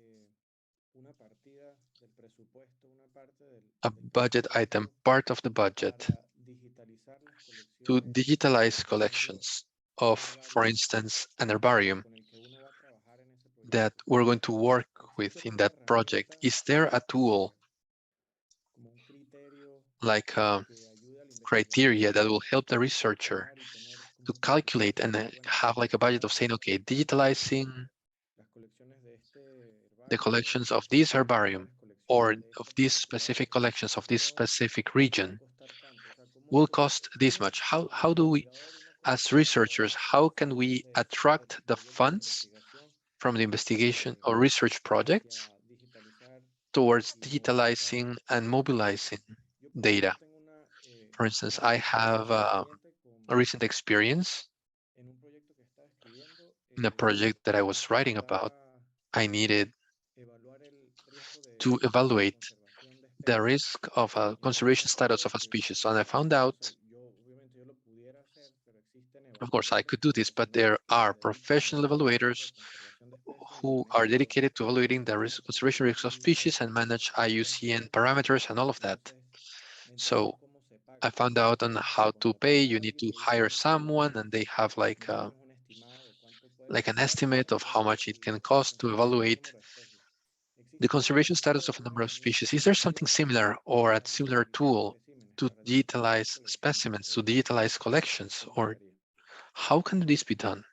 a budget item, part of the budget, to digitalize collections of, for instance, an herbarium that we're going to work with in that project, is there a tool like a criteria that will help the researcher to calculate and have like a budget of saying, okay, digitalizing the collections of this herbarium or of these specific collections of this specific region will cost this much? How do we, as researchers, how can we attract the funds from the investigation or research projects towards digitalizing and mobilizing data? For instance, I have a recent experience in a project that I was writing about. I needed to evaluate the risk of a conservation status of a species. And I found out, of course, I could do this, but there are professional evaluators who are dedicated to evaluating the conservation risks of species and manage IUCN parameters and all of that. So I found out on how to pay. You need to hire someone, and they have like an estimate of how much it can cost to evaluate the conservation status of a number of species. Is there something similar or a similar tool to digitalize specimens, to digitalize collections, or how can this be done?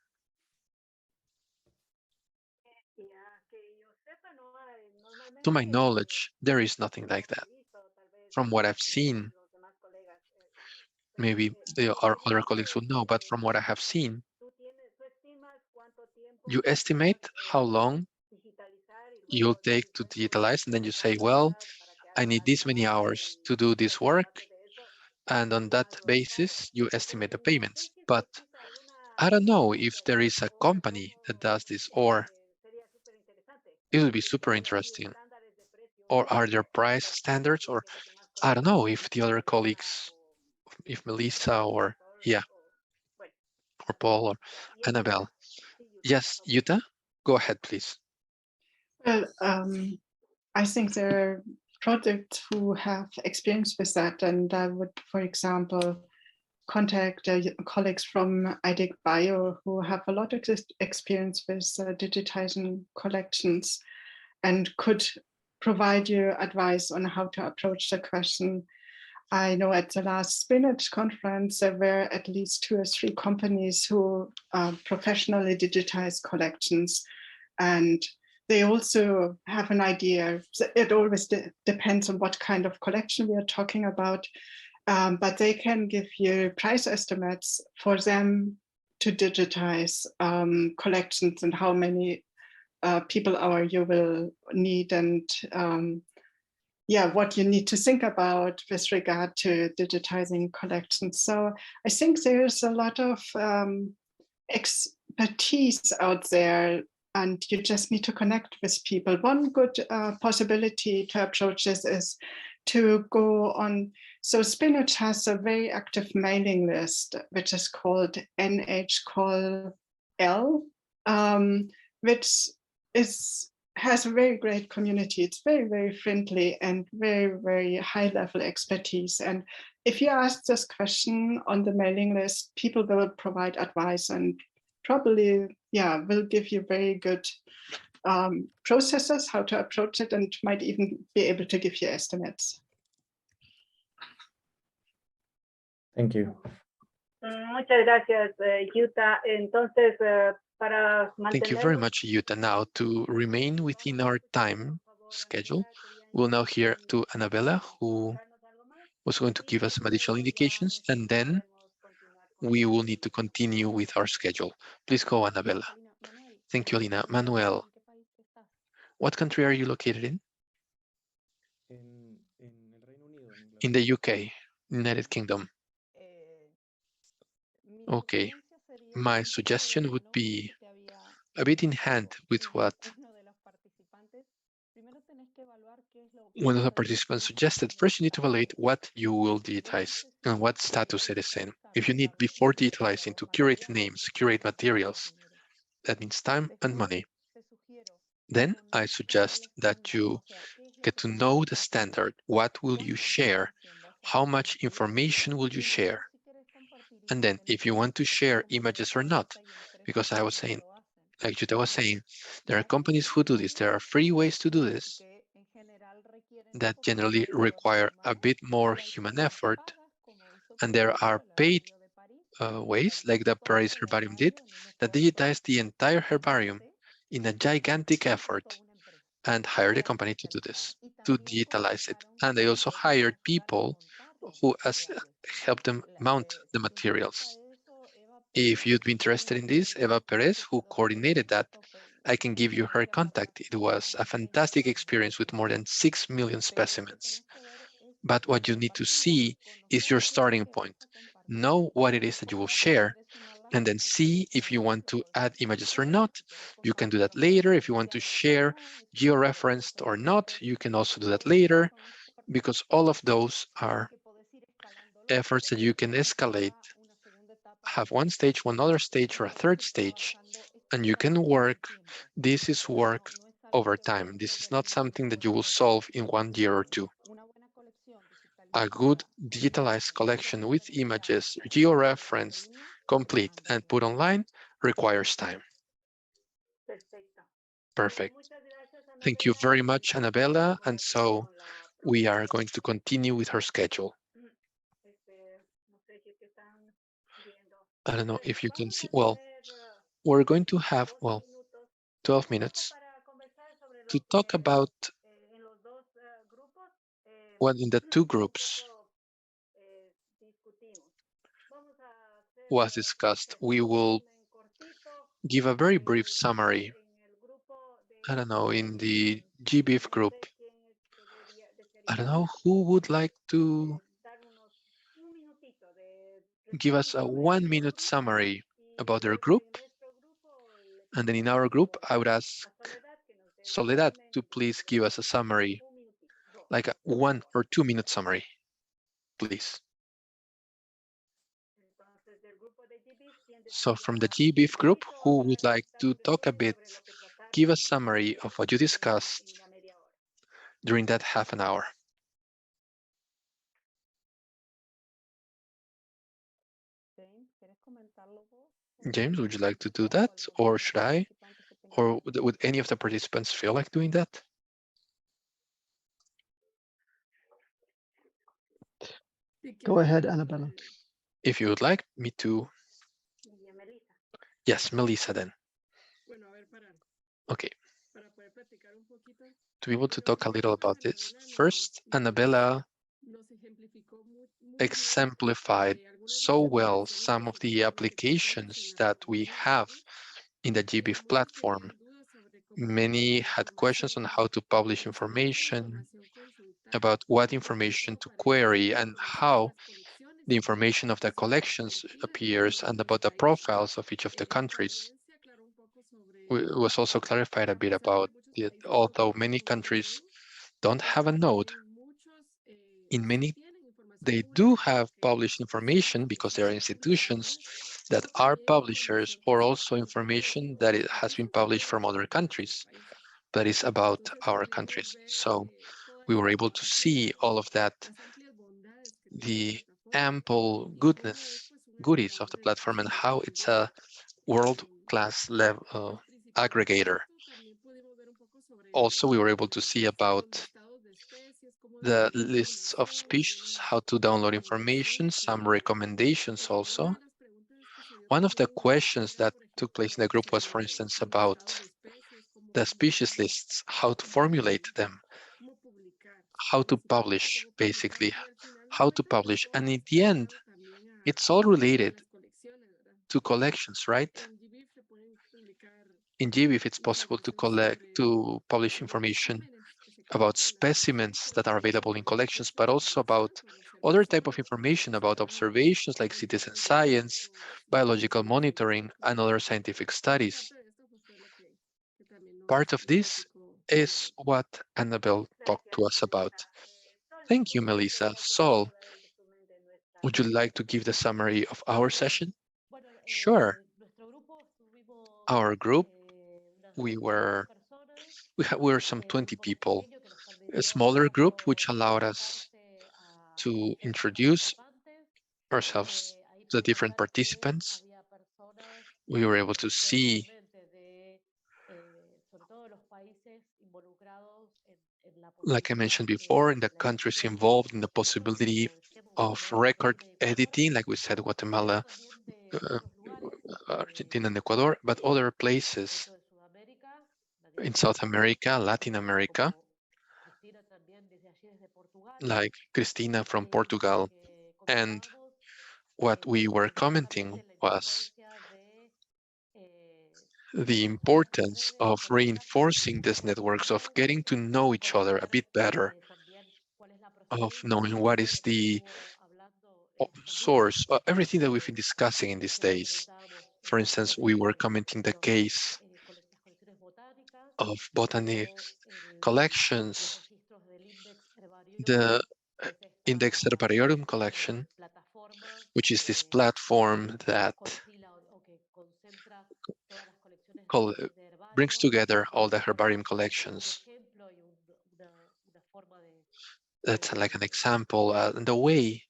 To my knowledge, there is nothing like that. From what I've seen, maybe our other colleagues would know, but from what I have seen, you estimate how long you'll take to digitalize, and then you say, well, I need this many hours to do this work, and on that basis, you estimate the payments. But I don't know if there is a company that does this, or it would be super interesting. Or are there price standards? Or I don't know if the other colleagues, if Melissa or or Paul or Annabelle. Yes, Yuta, go ahead, please. Well, I think there are projects who have experience with that, and I would, for example, contact colleagues from IDIC Bio who have a lot of experience with digitizing collections and could provide you advice on how to approach the question. I know at the last Spinach conference, there were at least 2 or 3 companies who professionally digitize collections, and they also have an idea. It always depends on what kind of collection we are talking about, but they can give you price estimates for them to digitize collections and how many people hour you will need, and what you need to think about with regard to digitizing collections. So I think there's a lot of expertise out there, and you just need to connect with people. One good possibility to approach this is to go on. So Spinach has a very active mailing list, which is called GRSciColl, which has a very great community. It's very, very friendly and very, very high level expertise. And if you ask this question on the mailing list, people will provide advice and probably, yeah, will give you very good processes, how to approach it, and might even be able to give you estimates. Thank you. Muchas gracias, Yuta. Entonces, para Thank you very mantenernos. much, Yuta. Now, to remain within our time schedule, we'll now hear to Annabella, who was going to give us some additional indications, and then we will need to continue with our schedule. Please go, Annabella. Thank you, Alina. Manuel, what country are you located in? In the UK, United Kingdom. Okay. My suggestion would be a bit in hand with what one of the participants suggested. First, you need to evaluate what you will digitize and what status it is in. If you need, before digitalizing, to curate names, curate materials, that means time and money. Then I suggest that you get to know the standard. What will you share? How much information will you share? And then if you want to share images or not, because I was saying, like Jutta was saying, there are companies who do this. There are free ways to do this that generally require a bit more human effort. And there are paid ways, like the Paris Herbarium did, that digitize the entire herbarium in a gigantic effort and hired a company to do this, to digitalize it. And they also hired people who helped them mount the materials. If you'd be interested in this, Eva Perez, who coordinated that, I can give you her contact. It was a fantastic experience with more than 6 million specimens. But what you need to see is your starting point. Know what it is that you will share, and then see if you want to add images or not. You can do that later. If you want to share georeferenced or not, you can also do that later, because all of those are efforts that you can escalate, have one stage, one other stage, or a third stage, and you can work. This is work over time. This is not something that you will solve in 1 year or 2. A good digitalized collection with images, georeferenced, complete, and put online requires time. Perfect. Thank you very much, Annabella. And so we are going to continue with her schedule. I don't know if you can see. Well, we're going to have, 12 minutes to talk about what in the 2 groups was discussed. We will give a very brief summary. I don't know, in the GBIF group. I don't know who would like to give us a 1-minute summary about their group. And then in our group, I would ask Soledad to please give us a summary, like a 1 or 2-minute summary, please. So from the GBIF group, who would like to talk a bit, give a summary of what you discussed during that half an hour? James, would you like to do that, or should I? Or would any of the participants feel like doing that? Go ahead, Annabella. If you would like me to. Yes, Melissa then. Okay. To be able to talk a little about this, first, Annabella exemplified so well some of the applications that we have in the GBIF platform. Many had questions on how to publish information, about what information to query, and how the information of the collections appears, and about the profiles of each of the countries. It was also clarified a bit about it. Although many countries don't have a node, in many they do have published information because there are institutions that are publishers, or also information that it has been published from other countries that is about our countries. So we were able to see all of that, the ample goodies of the platform and how it's a world-class level aggregator. Also, we were able to see about the lists of species, how to download information, some recommendations also. One of the questions that took place in the group was, for instance, about the species lists, how to formulate them, how to publish, basically, how to publish. And in the end, it's all related to collections, right? In GBIF, it's possible to publish information about specimens that are available in collections, but also about other type of information about observations like citizen science, biological monitoring, and other scientific studies. Part of this is what Annabelle talked to us about. Thank you, Melissa. Sol, would you like to give the summary of our session? Sure. Our group, we were some 20 people, a smaller group, which allowed us to introduce ourselves to the different participants. We were able to see like I mentioned before, in the countries involved in the possibility of record editing, like we said, Guatemala, Argentina, and Ecuador, but other places in South America, Latin America, like Cristina from Portugal. And what we were commenting was the importance of reinforcing these networks, of getting to know each other a bit better, of knowing what is the source, everything that we've been discussing in these days. For instance, we were commenting the case of botanics collections, the Index Herbariorum collection, which is this platform that brings together all the herbarium collections. That's like an example, and a way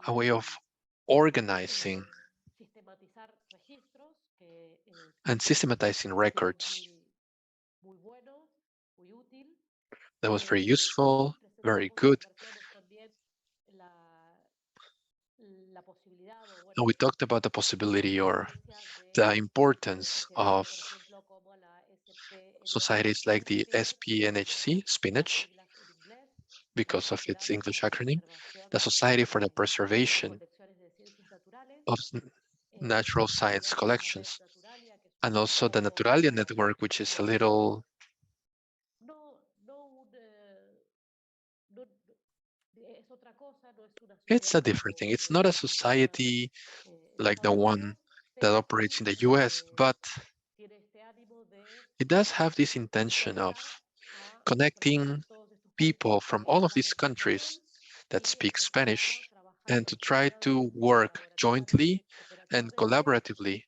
of organizing and systematizing records. That was very useful, very good. And we talked about the possibility or the importance of societies like the SPNHC, spinach, because of its English acronym, the Society for the Preservation of Natural Science Collections, and also the Naturalia network, which is a little it's a different thing. It's not a society like the one that operates in the US, but it does have this intention of connecting people from all of these countries that speak Spanish and to try to work jointly and collaboratively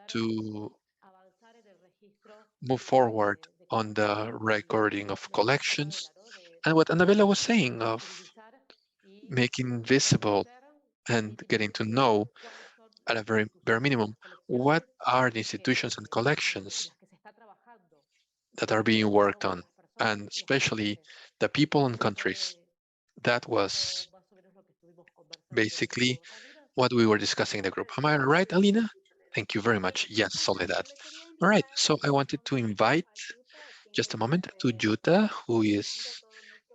to move forward on the recording of collections. And what Annabella was saying of making visible and getting to know at a very bare minimum, what are the institutions and collections that are being worked on, and especially the people and countries. That was basically what we were discussing in the group. Am I right, Alina? Thank you very much. Yes, Soledad. All right, so I wanted to invite, just a moment, to Jutta, who is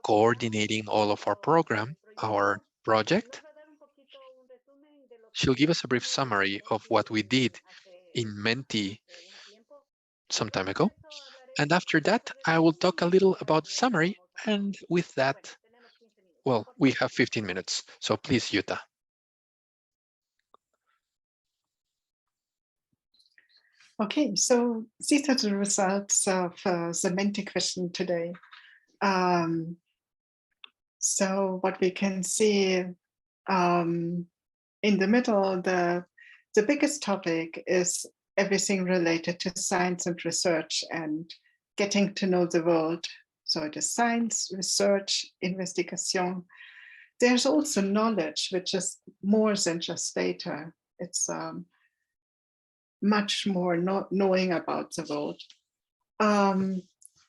coordinating all of our program, our project. She'll give us a brief summary of what we did in Menti some time ago. And after that, I will talk a little about summary. And with that, well, we have 15 minutes. So please, Jutta. Okay, so these are the results of the Menti question today. So what we can see in the middle, the biggest topic is everything related to science and research and getting to know the world So it is science, research, investigation. There's also knowledge, which is more than just data. It's much more knowing about the world. An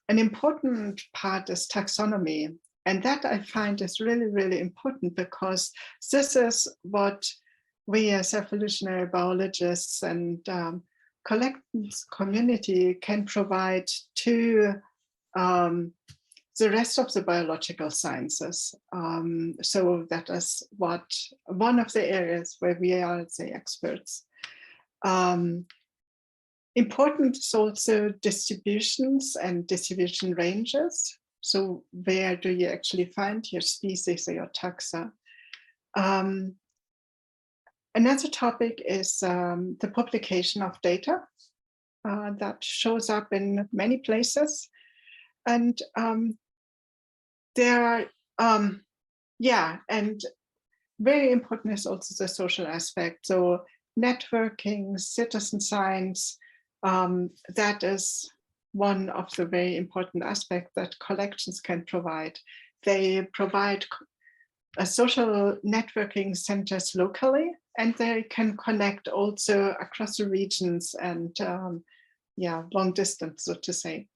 important part is taxonomy. And that I find is really, really important, because this is what we as evolutionary biologists and collections community can provide to the rest of the biological sciences. So that is one of the areas where we are the experts. Important is also distributions and distribution ranges. So where do you actually find your species or your taxa? Another topic is the publication of data that shows up in many places. And there are, and very important is also the social aspect. So networking, citizen science, that is one of the very important aspects that collections can provide. They provide social networking centers locally, and they can connect also across the regions and long distance, so to say.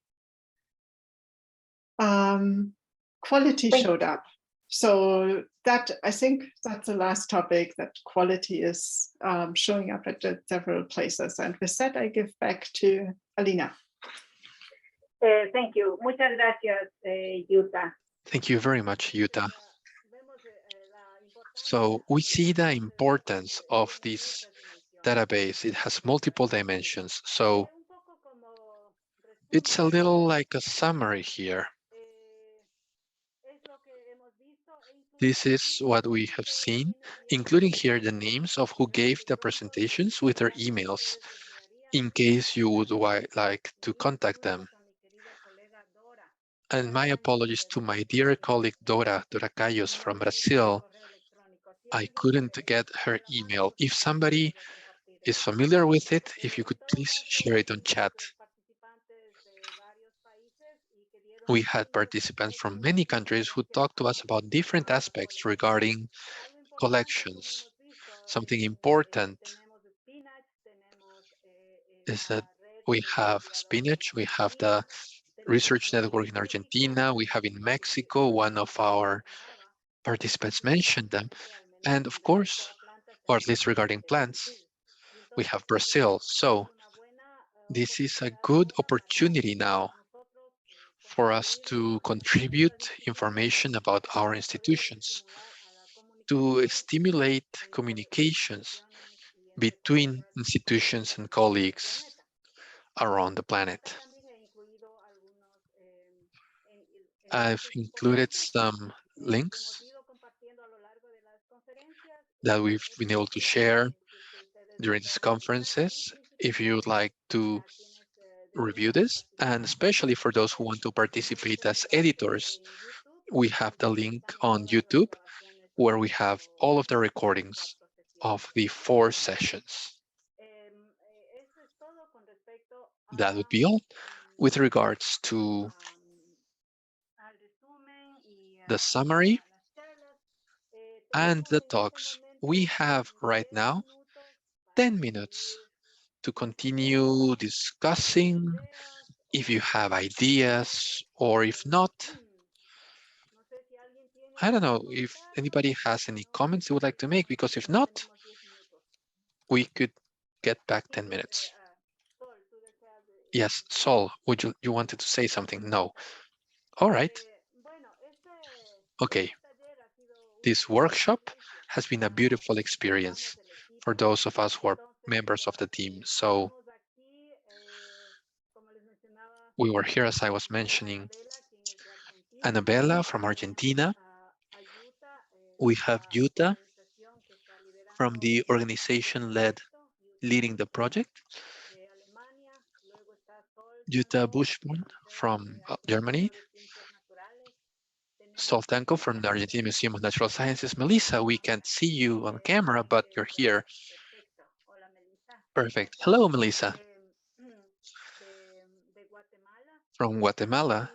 Quality showed up. So that, I think that's the last topic, that quality is showing up at several places. And with that, I give back to Alina. Thank you. Muchas gracias, Yuta. Thank you very much, Yuta. So we see the importance of this database. It has multiple dimensions. So it's a little like a summary here. This is what we have seen, including here the names of who gave the presentations with their emails, in case you would like to contact them. And my apologies to my dear colleague Dora Callos from Brazil. I couldn't get her email. If somebody is familiar with it, if you could please share it on chat. We had participants from many countries who talked to us about different aspects regarding collections. Something important is that we have spinach, we have the research network in Argentina, we have in Mexico, one of our participants mentioned them. And of course, or at least regarding plants, we have Brazil. So this is a good opportunity now for us to contribute information about our institutions, to stimulate communications between institutions and colleagues around the planet. I've included some links that we've been able to share during these conferences. If you would like to review this, and especially for those who want to participate as editors, we have the link on YouTube where we have all of the recordings of the 4 sessions. That would be all with regards to the summary and the talks. We have right now 10 minutes to continue discussing. If you have ideas, or if not, I don't know if anybody has any comments they would like to make, because if not, we could get back 10 minutes. Yes, Sol, would you wanted to say something? No. All right. Okay. This workshop has been a beautiful experience for those of us who are members of the team. So we were here, as I was mentioning, Annabella from Argentina. We have Yuta from the organization leading the project. Jutta Buschmann from Germany. Soltanko from the Argentine Museum of Natural Sciences. Melissa, we can't see you on camera, but you're here. Perfect. Hello, Melissa. From Guatemala.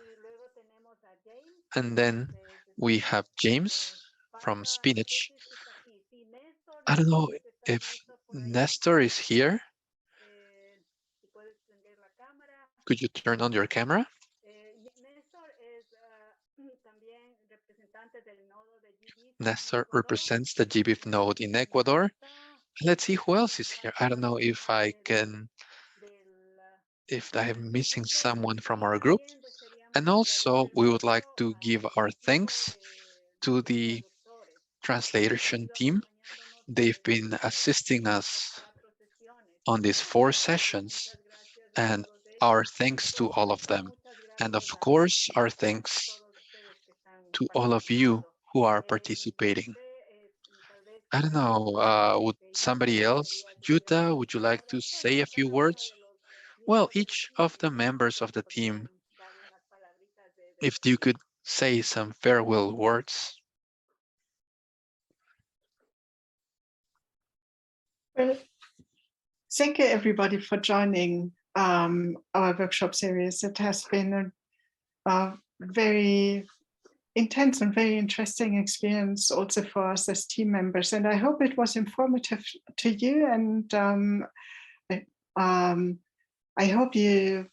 And then we have James from Spinach. I don't know if Nestor is here. Could you turn on your camera? Nestor represents the GBIF node in Ecuador. Let's see who else is here. I don't know if I am missing someone from our group. And also, we would like to give our thanks to the translation team. They've been assisting us on these 4 sessions, and our thanks to all of them. And of course, our thanks to all of you who are participating. I don't know, would somebody else, Jutta, would you like to say a few words? Well, each of the members of the team, if you could say some farewell words. Well, thank you everybody for joining our workshop series. It has been a very intense and very interesting experience also for us as team members. And I hope it was informative to you. And I hope you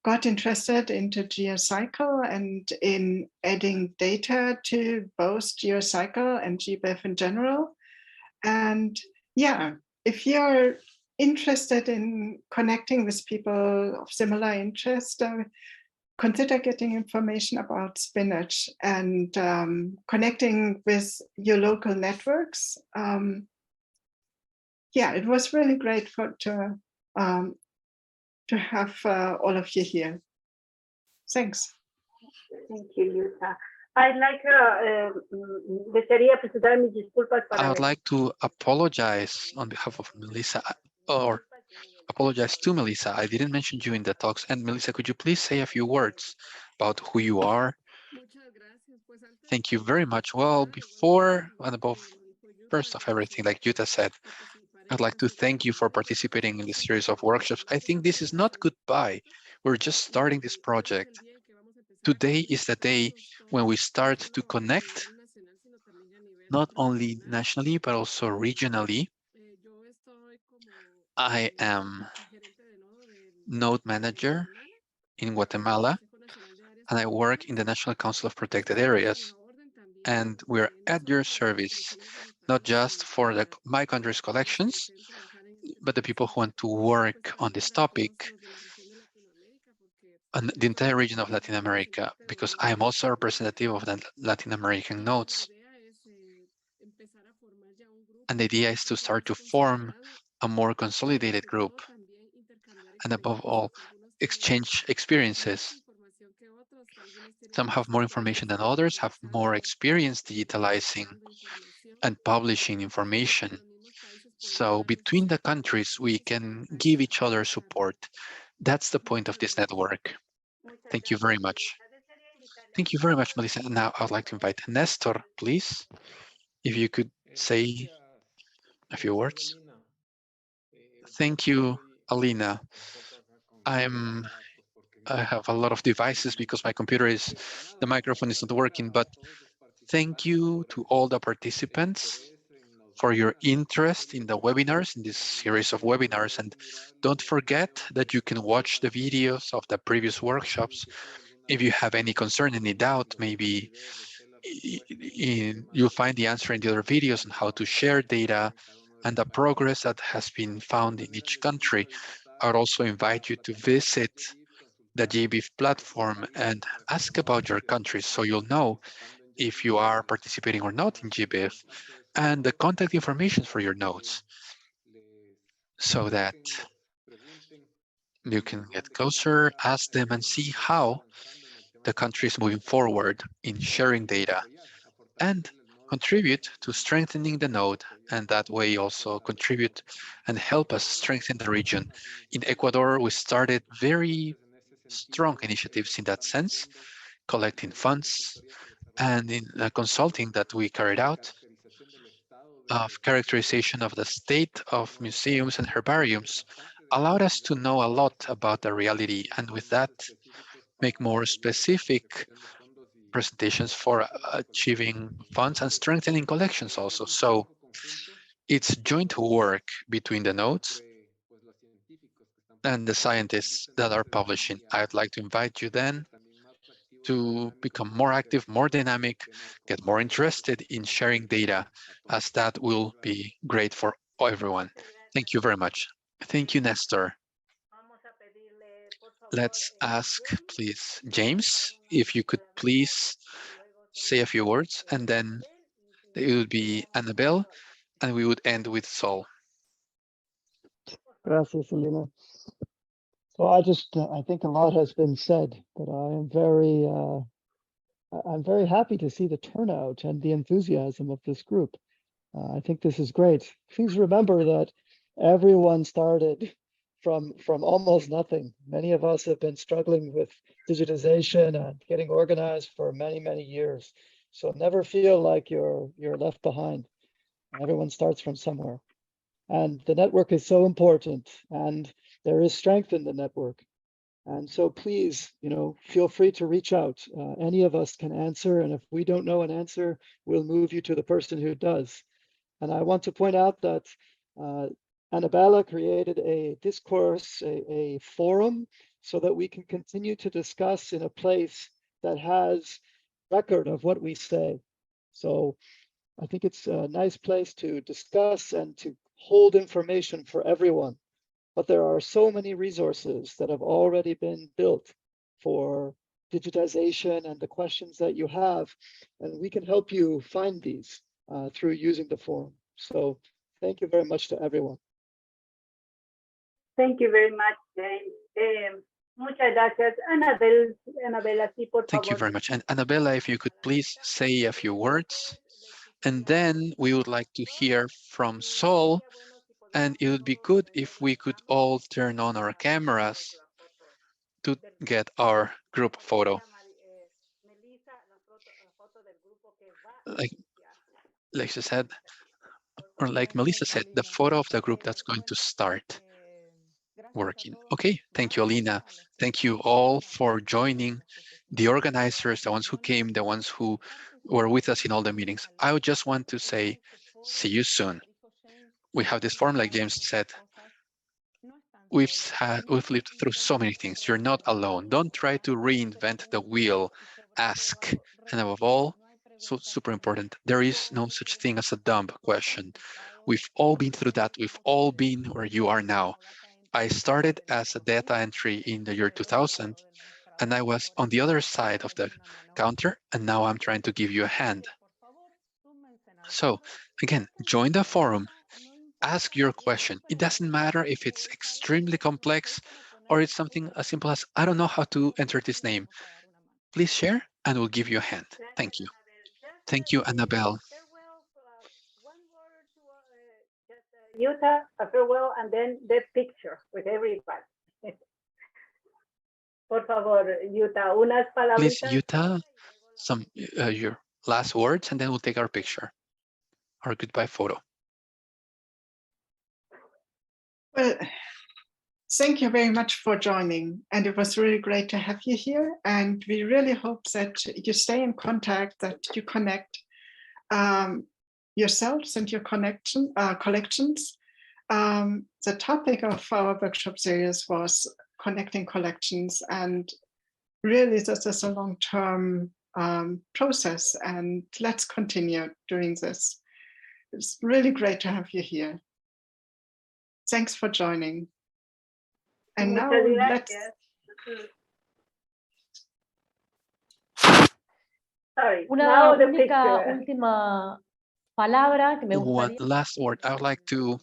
got interested into Geocycle and in adding data to both Geocycle and GBIF in general. And yeah, if you're interested in connecting with people of similar interest, consider getting information about Spinach and connecting with your local networks. Yeah, it was really great to have all of you here. Thanks. Thank you, Jutta. I'd like I would like to apologize on behalf of Melissa, or apologize to Melissa. I didn't mention you in the talks. And Melissa, could you please say a few words about who you are? Thank you very much. Well, before and above, first of everything, like Jutta said, I'd like to thank you for participating in this series of workshops. I think this is not goodbye. We're just starting this project. Today is the day when we start to connect, not only nationally, but also regionally. I am node manager in Guatemala, and I work in the National Council of Protected Areas. And we're at your service, not just for my country's collections, but the people who want to work on this topic and the entire region of Latin America, because I am also a representative of the Latin American nodes. And the idea is to start to form a more consolidated group, and above all, exchange experiences. Some have more information than others, have more experience digitalizing and publishing information. So between the countries, we can give each other support. That's the point of this network. Thank you very much. Thank you very much, Melissa. And now I'd like to invite Nestor, please, if you could say a few words. Thank you, Alina. I have a lot of devices because my computer the microphone is not working, but thank you to all the participants for your interest in the webinars, in this series of webinars. And don't forget that you can watch the videos of the previous workshops. If you have any concern, any doubt, maybe you'll find the answer in the other videos on how to share data and the progress that has been found in each country. I would also invite you to visit the GBIF platform and ask about your country so you'll know if you are participating or not in GBIF, and the contact information for your nodes so that you can get closer, ask them, and see how the country is moving forward in sharing data and contribute to strengthening the node, and that way also contribute and help us strengthen the region. In Ecuador, we started very strong initiatives in that sense, collecting funds, and in the consulting that we carried out of characterization of the state of museums and herbariums allowed us to know a lot about the reality, and with that make more specific presentations for achieving funds and strengthening collections also. So it's joint work between the nodes and the scientists that are publishing. I'd like to invite you then to become more active, more dynamic, get more interested in sharing data, as that will be great for everyone. Thank you very much. Thank you, Nestor. Let's ask, please, James, if you could please say a few words, and then it would be Annabelle, and we would end with Sol. Gracias, Elena. So I think a lot has been said, but I'm very happy to see the turnout and the enthusiasm of this group. I think this is great. Please remember that everyone started from almost nothing. Many of us have been struggling with digitization and getting organized for many, many years. So never feel like you're left behind. Everyone starts from somewhere. And the network is so important, and there is strength in the network. And so please, feel free to reach out. Any of us can answer, and if we don't know an answer, we'll move you to the person who does. And I want to point out that Annabella created a discourse, a forum, so that we can continue to discuss in a place that has record of what we say. So I think it's a nice place to discuss and to hold information for everyone. But there are so many resources that have already been built for digitization and the questions that you have, and we can help you find these through using the forum. So thank you very much to everyone. Thank you very much, James. Muchas gracias, Annabella, sí, por favor. Thank you very much. And Annabella, if you could please say a few words, and then we would like to hear from Sol, and it would be good if we could all turn on our cameras to get our group photo. Like she said, or like Melissa said, the photo of the group that's going to start working. Okay, thank you, Alina. Thank you all for joining, the organizers, the ones who came, the ones who were with us in all the meetings. I would just want to say, see you soon. We have this forum, like James said. We've lived through so many things. You're not alone. Don't try to reinvent the wheel. Ask, and above all, so super important, there is no such thing as a dumb question. We've all been through that. We've all been where you are now. I started as a data entry in the year 2000, and I was on the other side of the counter, and now I'm trying to give you a hand. So again, join the forum. Ask your question. It doesn't matter if it's extremely complex or it's something as simple as, I don't know how to enter this name. Please share and we'll give you a hand. Thank you. Thank you, Annabelle. One word to just Utah, a farewell, and then the picture with everybody. Por favor, Utah, unas palabritas. Please, Utah, some your last words, and then we'll take our picture, our goodbye photo. Well, thank you very much for joining. And it was really great to have you here. And we really hope that you stay in contact, that you connect yourselves and your collections. The topic of our workshop series was connecting collections. And really, this is a long-term process. And let's continue doing this. It's really great to have you here. Thanks for joining. And now let's... Sorry, Una única última palabra que me gustaría. One last word. I would like to,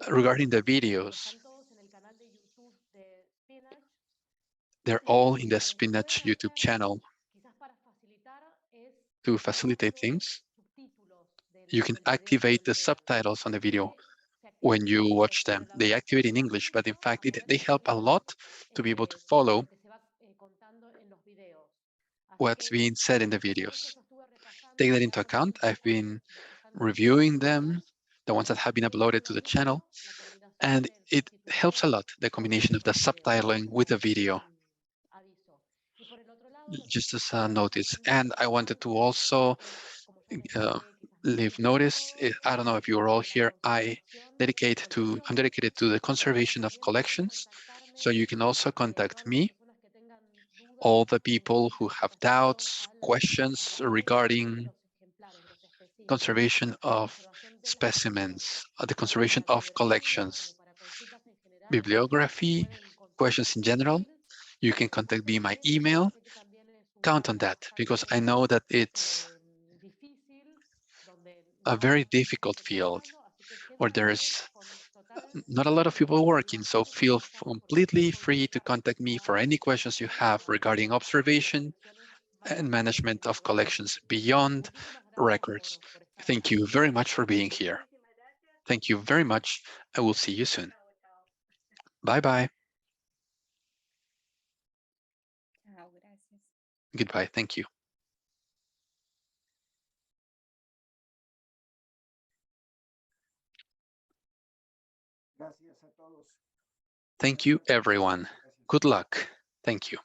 regarding the videos, they're all in the Spinach YouTube channel. To facilitate things, you can activate the subtitles on the video when you watch them. They activate in English, but in fact, they help a lot to be able to follow what's being said in the videos. Take that into account. I've been reviewing them, the ones that have been uploaded to the channel, and it helps a lot, the combination of the subtitling with the video. just as a notice. And I wanted to also leave notice. I don't know if you are all here. I'm dedicated to the conservation of collections. So you can also contact me. All the people who have doubts, questions regarding conservation of specimens, the conservation of collections, bibliography, questions in general, you can contact me my email. Count on that, because I know that it's a very difficult field where there's not a lot of people working, so feel completely free to contact me for any questions you have regarding observation and management of collections beyond records. Thank you very much for being here. Thank you very much. I will see you soon. Bye-bye. Goodbye. Thank you. Thank you, everyone. Good luck. Thank you.